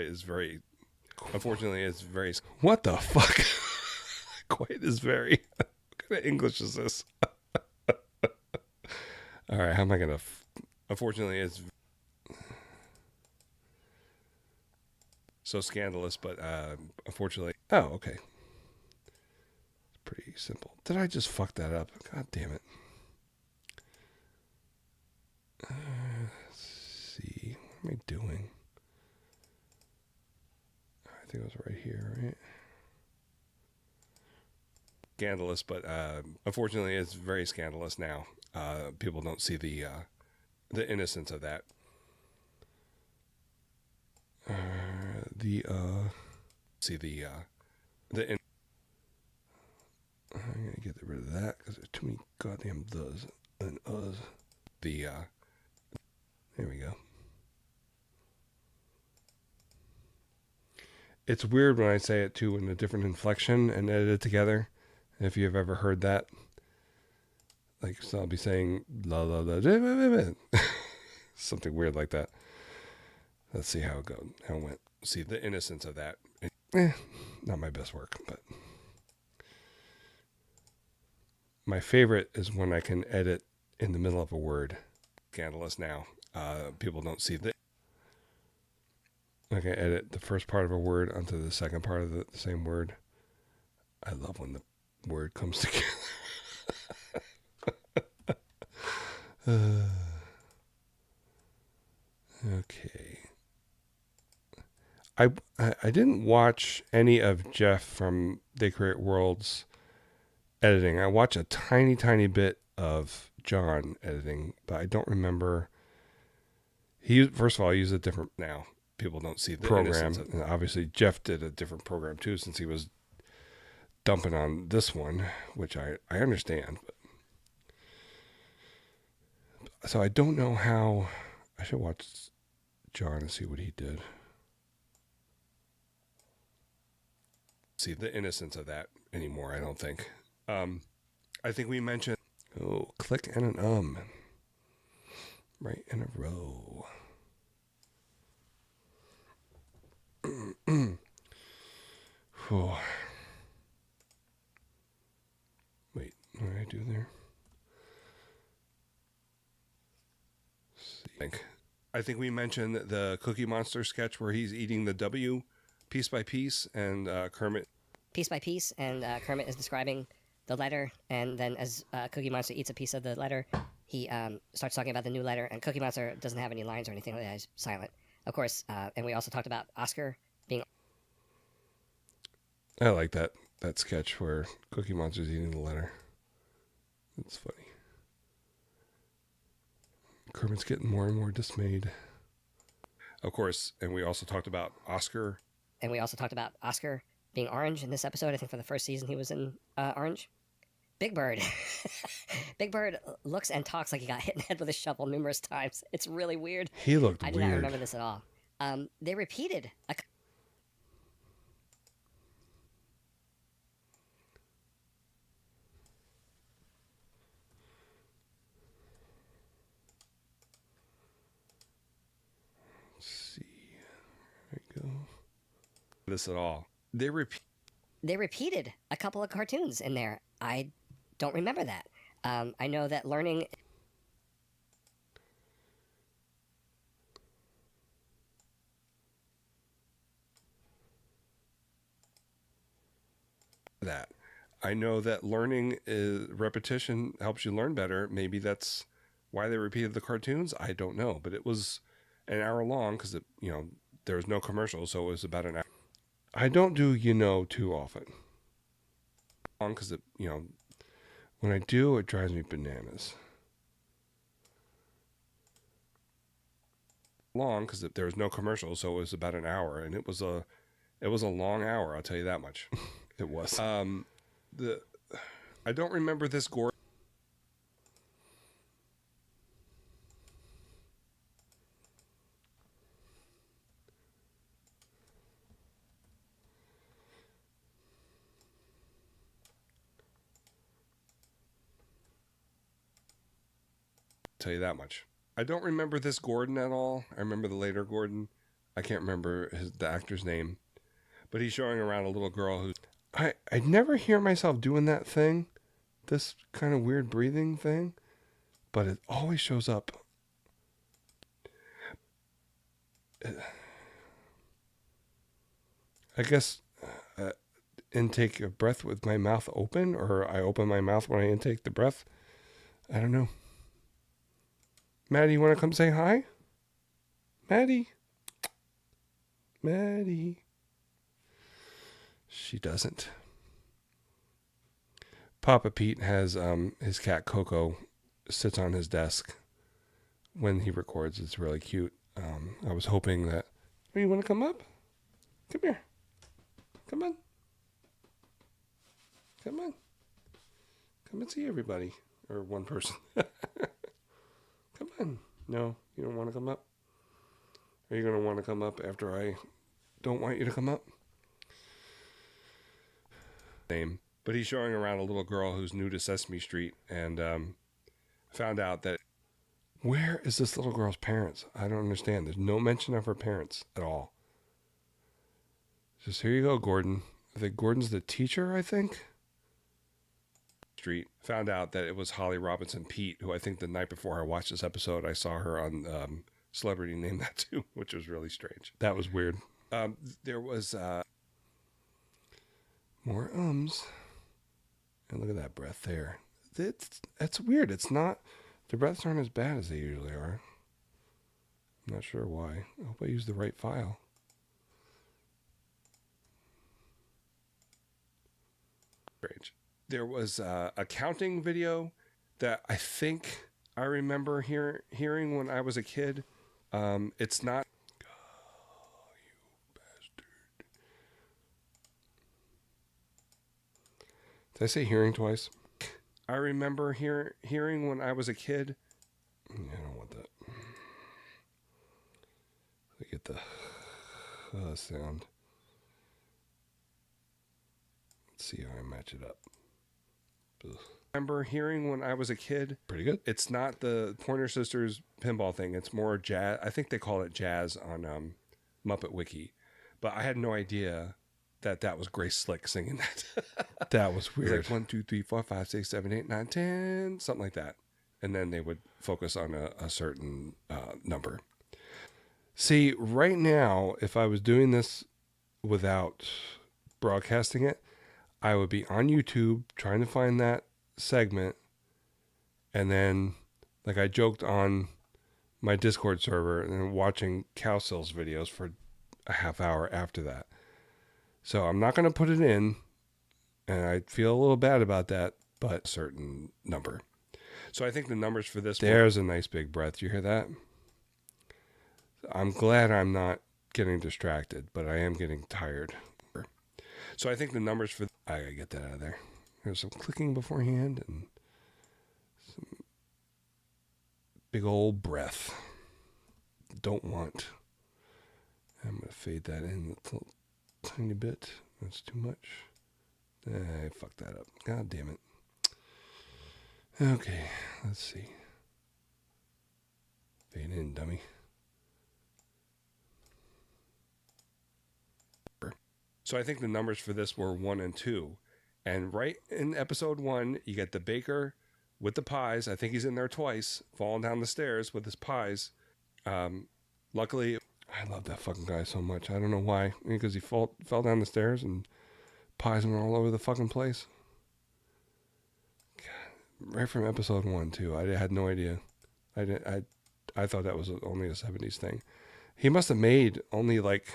is very... Unfortunately, it's very... What the fuck? Quite is very... What kind of English is this? All right, how am I going to... Unfortunately, it's... So scandalous, but unfortunately... Oh, okay. It's pretty simple. Did I just fuck that up? God damn it. Let's see. What am I doing? I think it was right here, right? Scandalous, but unfortunately, it's very scandalous now. People don't see the innocence of that. See the I'm gonna get rid of that because there's too many goddamn does and us. There we go. It's weird when I say it too in a different inflection and edit it together. If you've ever heard that, like, so I'll be saying la la la, something weird like that. Let's see how it goes. How it went. See the innocence of that. Not my best work, but my favorite is when I can edit in the middle of a word. Scandalous now. People don't see the... I can edit the first part of a word onto the second part of the same word. I love when the word comes together. Okay. I didn't watch any of Jeff from They Create Worlds editing. I watched a tiny bit of John editing, but I don't remember. First of all, he used a different now. People don't see the program, and obviously Jeff did a different program too, since he was dumping on this one, which I understand. But, so I don't know how. I should watch John and see what he did. See the innocence of that anymore, I don't think. I think we mentioned... Oh, click and an right in a row. Oh. Wait, what did I do there? I think we mentioned the Cookie Monster sketch where he's eating the W piece by piece, and Kermit... Piece by piece, and Kermit is describing the letter, and then as Cookie Monster eats a piece of the letter, he starts talking about the new letter, and Cookie Monster doesn't have any lines or anything like that. He's silent. Of course, and we also talked about Oscar being... I like that sketch where Cookie Monster's eating the letter. It's funny. Kermit's getting more and more dismayed. Of course, and we also talked about Oscar. And we also talked about Oscar being orange in this episode. I think for the first season he was in orange. Big Bird. Big Bird looks and talks like he got hit in the head with a shovel numerous times. It's really weird. He looked weird. I did not remember this at all. They repeated a... Let's see. There we go. This at all. They repeated a couple of cartoons in there. I don't remember that. I know that learning... That. I know that learning is repetition helps you learn better. Maybe that's why they repeated the cartoons. I don't know, but it was an hour long because there was no commercials, so it was about an hour. I don't do too often. Because when I do, it drives me bananas. Long because there was no commercials, so it was about an hour, and it was a long hour. I'll tell you that much. It was. I don't remember this gore. Tell you that much. I don't remember this Gordon at all. I remember the later Gordon. I can't remember the actor's name, but he's showing around a little girl who's. I never hear myself doing that thing, this kind of weird breathing thing, but it always shows up. I guess intake of breath with my mouth open, or I open my mouth when I intake the breath. I don't know. Maddie, you want to come say hi? Maddie? She doesn't. Papa Pete has his cat Coco sits on his desk when he records. It's really cute. I was hoping that... Oh, you want to come up? Come here. Come on. Come on. Come and see everybody. Or one person. Come on. No, you don't want to come up? Are you going to want to come up after I don't want you to come up? Name. But he's showing around a little girl who's new to Sesame Street and found out that... Where is this little girl's parents? I don't understand. There's no mention of her parents at all. Just here you go, Gordon. I think Gordon's the teacher, I think. Street found out that it was Holly Robinson Pete, who I think the night before I watched this episode, I saw her on Celebrity Name That Too, which was really strange. That was weird. There was more ums. And look at that breath there. That's weird. It's not... The breaths aren't as bad as they usually are. I'm not sure why. I hope I used the right file. Strange. There was a counting video that I think I remember hearing when I was a kid. It's not... Oh, you bastard. Did I say hearing twice? I remember hearing when I was a kid. I don't want that. I get the sound. Let's see how I match it up. Ugh. I remember hearing when I was a kid. Pretty good. It's not the Pointer Sisters pinball thing. It's more jazz. I think they call it jazz on Muppet Wiki. But I had no idea that was Grace Slick singing that. That was weird. It was like 1, 2, 3, 4, 5, 6, 7, 8, 9, 10, something like that. And then they would focus on a certain number. See, right now, if I was doing this without broadcasting it, I would be on YouTube trying to find that segment. And then, like I joked on my Discord server, and then watching Cowsil's videos for a half hour after that. So I'm not going to put it in, and I feel a little bad about that, but a certain number. So I think the numbers for this There's a nice big breath. You hear that? I'm glad I'm not getting distracted, but I am getting tired. So I think the numbers for... I gotta get that out of there. There's some clicking beforehand and some big old breath. Don't want. I'm gonna fade that in a little tiny bit. That's too much. I fucked that up. God damn it. Okay, let's see. Fade in, dummy. So I think the numbers for this were 1 and 2. And right in episode 1, you get the baker with the pies. I think he's in there twice, falling down the stairs with his pies. Luckily... I love that fucking guy so much. I don't know why. Because he fell down the stairs and pies went all over the fucking place. God, right from episode 1 too. I had no idea. I I thought that was only a 70s thing. He must have made only like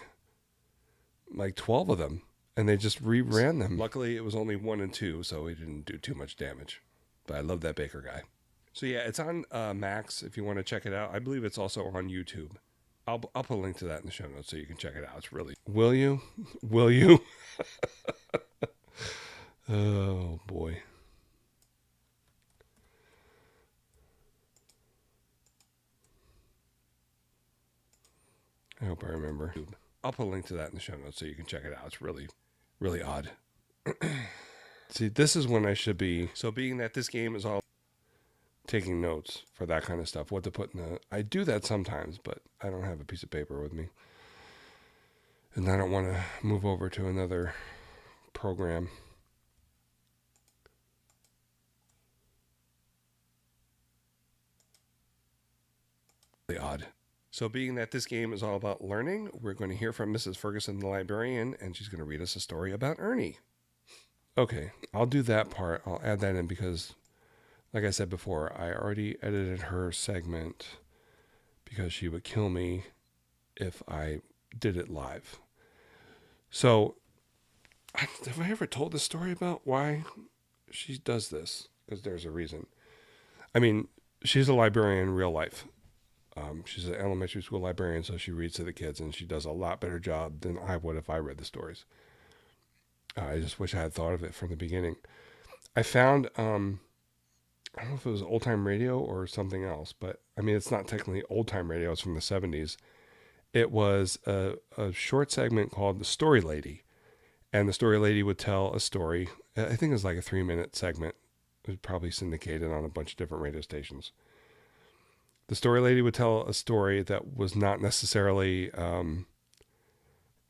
12 of them, and they just reran them. Luckily, it was only 1 and 2, so he didn't do too much damage. But I love that Baker guy. So yeah, it's on Max if you want to check it out. I believe it's also on YouTube. I'll put a link to that in the show notes so you can check it out. It's really... Will you? Will you? Oh, boy. I hope I remember. I'll put a link to that in the show notes so you can check it out. It's really, really odd. See, this is when I should be... So being that this game is all taking notes for that kind of stuff, what to put in the... I do that sometimes, but I don't have a piece of paper with me. And I don't want to move over to another program. Really odd. So being that this game is all about learning, we're going to hear from Mrs. Ferguson, the librarian, and she's going to read us a story about Ernie. Okay, I'll do that part. I'll add that in because, like I said before, I already edited her segment because she would kill me if I did it live. So, have I ever told the story about why she does this? Because there's a reason. I mean, she's a librarian in real life. She's an elementary school librarian, so she reads to the kids, and she does a lot better job than I would if I read the stories. I just wish I had thought of it from the beginning. I found, I don't know if it was old time radio or something else, but I mean, it's not technically old time radio. It's from the 70s. It was a short segment called The Story Lady. And the Story Lady would tell a story. I think it was like a 3-minute segment. It was probably syndicated on a bunch of different radio stations. The Story Lady would tell a story that was not necessarily...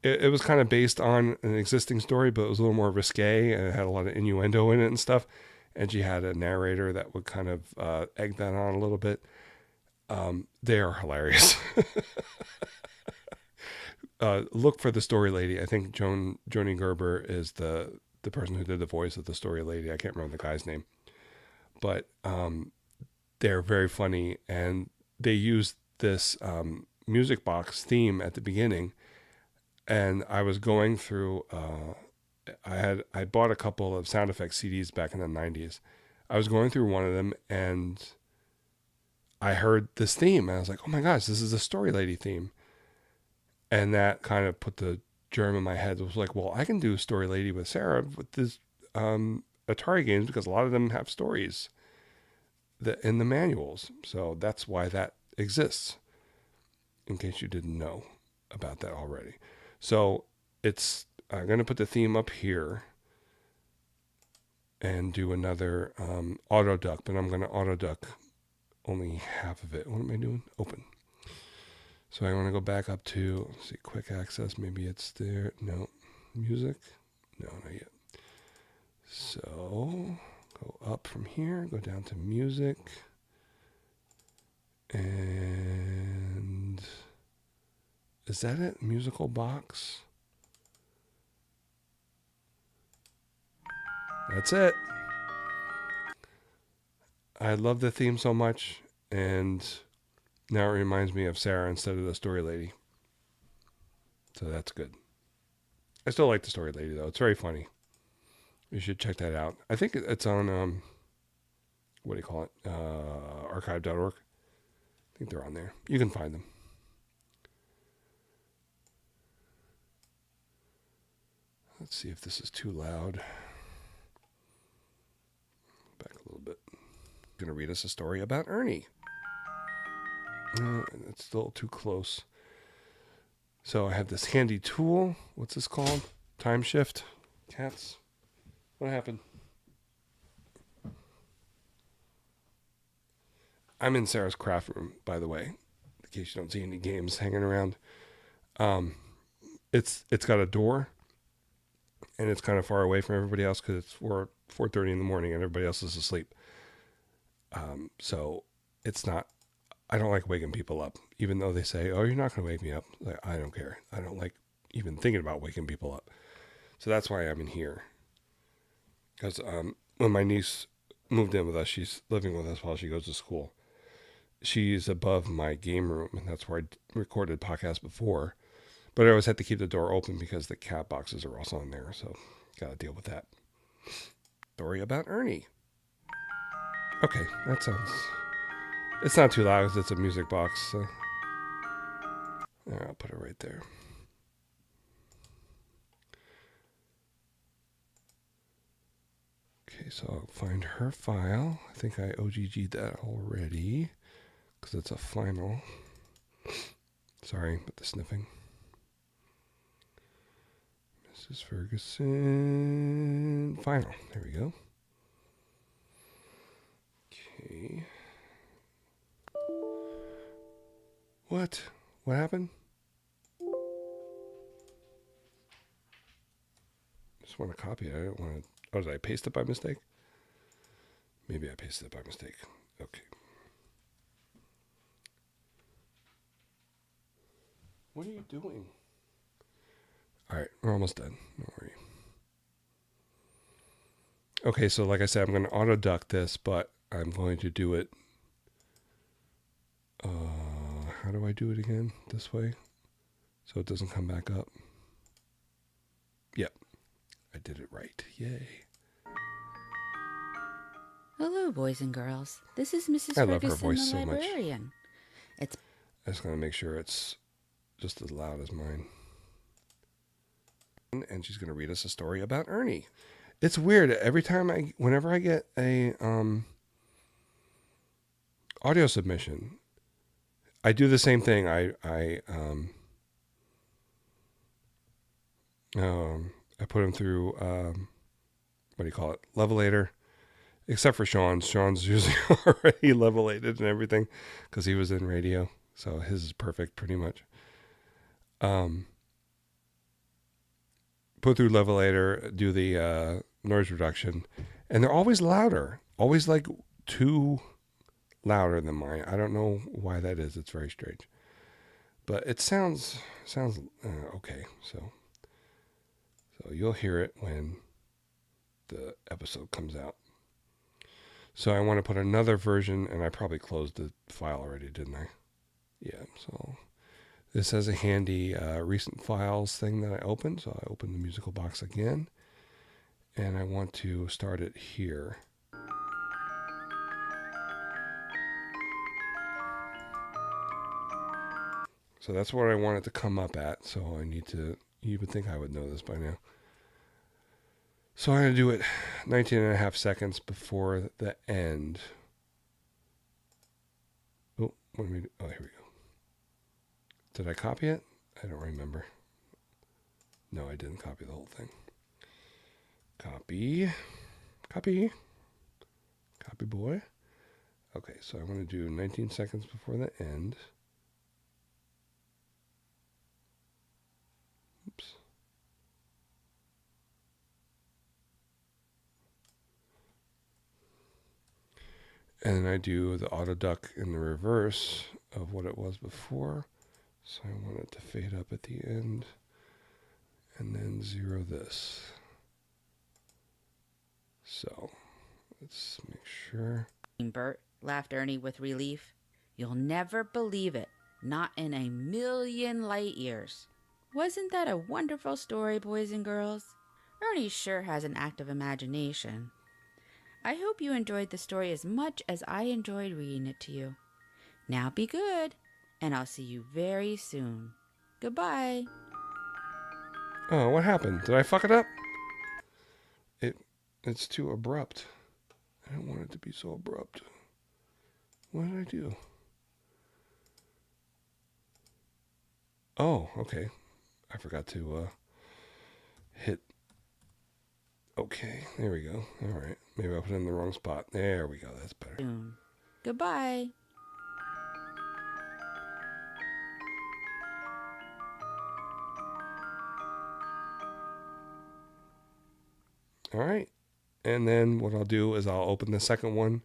It was kind of based on an existing story, but it was a little more risque, and it had a lot of innuendo in it and stuff. And she had a narrator that would kind of egg that on a little bit. They are hilarious. Look for The Story Lady. I think Joni Gerber is the person who did the voice of The Story Lady. I can't remember the guy's name. But they're very funny, and they used this music box theme at the beginning. And I was going through, I bought a couple of sound effects CDs back in the 90s. I was going through one of them, and I heard this theme, and I was like, oh my gosh, this is the Story Lady theme. And that kind of put the germ in my head. It was like, well, I can do Story Lady with Sarah with this Atari games, because a lot of them have stories in the manuals. So that's why that exists, in case you didn't know about that already. So I'm going to put the theme up here and do another auto duck, but I'm going to auto duck only half of it. What am I doing? Open. So I want to go back up to, let's see, quick access. Maybe it's there. No. Music? No, not yet. So go up from here, go down to music. And is that it? Musical box? That's it. I love the theme so much, and now it reminds me of Sarah instead of the Story Lady. So that's good. I still like the Story Lady, though. It's very funny. You should check that out. I think it's on, what do you call it? Archive.org. I think they're on there. You can find them. Let's see if this is too loud. Back a little bit. I'm going to read us a story about Ernie. It's still too close. So I have this handy tool. What's this called? Time shift. Cats. What happened? I'm in Sarah's craft room, by the way, in case you don't see any games hanging around. It's got a door, and it's kind of far away from everybody else because it's 4:30 in the morning and everybody else is asleep. So it's not. I don't like waking people up, even though they say, "Oh, you're not going to wake me up." Like, I don't care. I don't like even thinking about waking people up. So that's why I'm in here. Because when my niece moved in with us, she's living with us while she goes to school. she's above my game room, and that's where I recorded podcasts before. But I always had to keep the door open because the cat boxes are also in there, so got to deal with that. Story about Ernie. Okay, that sounds... It's not too loud because it's a music box, so... There, I'll put it right there. Okay, so I'll find her file. I think I OGG'd that already because it's a final. Sorry about the sniffing. Mrs. Ferguson. Final. There we go. Okay. What? What happened? Just want to copy it. I don't want to... Oh, did I paste it by mistake? Maybe I pasted it by mistake. Okay. What are you doing? All right, we're almost done. Don't worry. Okay, so like I said, I'm going to auto duck this, but I'm going to do it. How do I do it again? This way? So it doesn't come back up. Yep. I did it right. Yay. Hello, boys and girls. This is Mrs. I Ferguson, love her voice the so much. librarian. I just gotta make sure it's just as loud as mine. And she's gonna read us a story about Ernie. It's weird. Whenever I get a audio submission, I do the same thing. I put them through what do you call it? Levelator. Except for Sean. Sean's usually already levelated and everything because he was in radio. So his is perfect pretty much. Put through Levelator, do the noise reduction, and they're always louder. Always like too louder than mine. I don't know why that is. It's very strange. But it sounds okay. So you'll hear it when the episode comes out. So I want to put another version, and I probably closed the file already, didn't I? Yeah, so this has a handy recent files thing that I opened. So I opened the musical box again, and I want to start it here. So that's what I want it to come up at. So I need to, you would think I would know this by now. So I'm going to do it 19 and a half seconds before the end. Oh, what do we do? Oh, here we go. Did I copy it? I don't remember. No, I didn't copy the whole thing. Copy boy. Okay, so I want to do 19 seconds before the end. Oops. And then I do the auto duck in the reverse of what it was before. So I want it to fade up at the end and then zero this. So let's make sure. Bert, laughed Ernie with relief. You'll never believe it. Not in a million light years. Wasn't that a wonderful story, boys and girls? Ernie sure has an active imagination. I hope you enjoyed the story as much as I enjoyed reading it to you. Now be good, and I'll see you very soon. Goodbye. Oh, what happened? Did I fuck it up? It's too abrupt. I don't want it to be so abrupt. What did I do? Oh, okay. I forgot to hit. Okay, there we go. All right. Maybe I put it in the wrong spot. There we go. That's better. Soon. Goodbye. All right. And then what I'll do is I'll open the second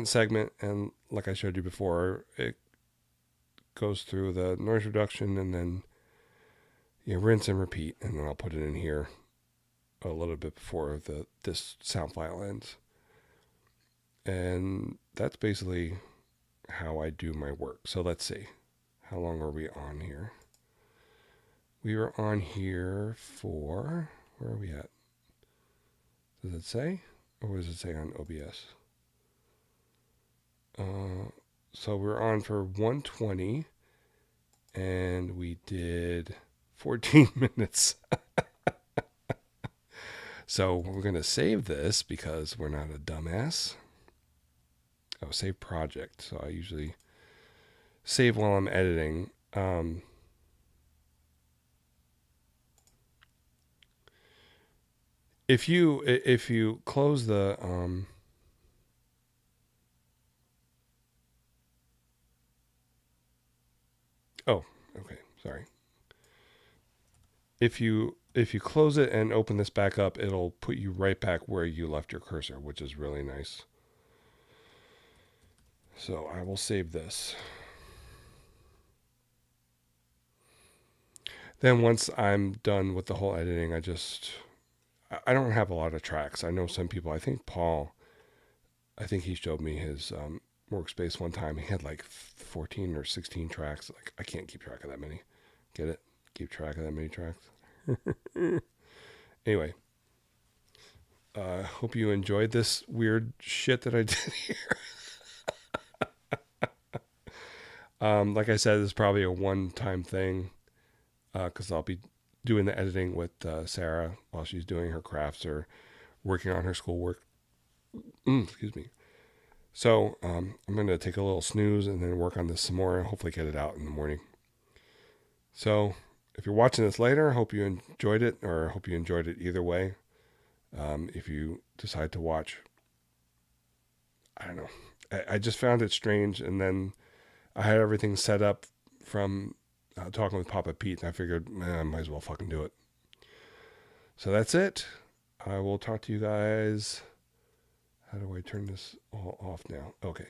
segment, and like I showed you before, it goes through the noise reduction and then rinse and repeat, and then I'll put it in here a little bit before this sound file ends. And that's basically how I do my work. So let's see. How long are we on here? We were on here for, where are we at? Does it say? Or what does it say on OBS? So we're on for 120 and we did 14 minutes. So we're going to save this because we're not a dumbass. Oh, save project. So I usually save while I'm editing. If you close the oh, okay, sorry. If you close it and open this back up, it'll put you right back where you left your cursor, which is really nice. So I will save this. Then once I'm done with the whole editing, I don't have a lot of tracks. I know some people, I think Paul, I think he showed me his workspace one time. He had like 14 or 16 tracks. Like, I can't keep track of that many. Get it? Keep track of that many tracks. Anyway, hope you enjoyed this weird shit that I did here. Like I said, this is probably a one-time thing because I'll be doing the editing with Sarah while she's doing her crafts or working on her schoolwork. Excuse me. So I'm going to take a little snooze and then work on this some more and hopefully get it out in the morning. So if you're watching this later, I hope you enjoyed it, or I hope you enjoyed it either way. If you decide to watch, I don't know. I just found it strange, and then I had everything set up from talking with Papa Pete, and I figured, man, I might as well fucking do it. So that's it. I will talk to you guys. How do I turn this all off now? Okay.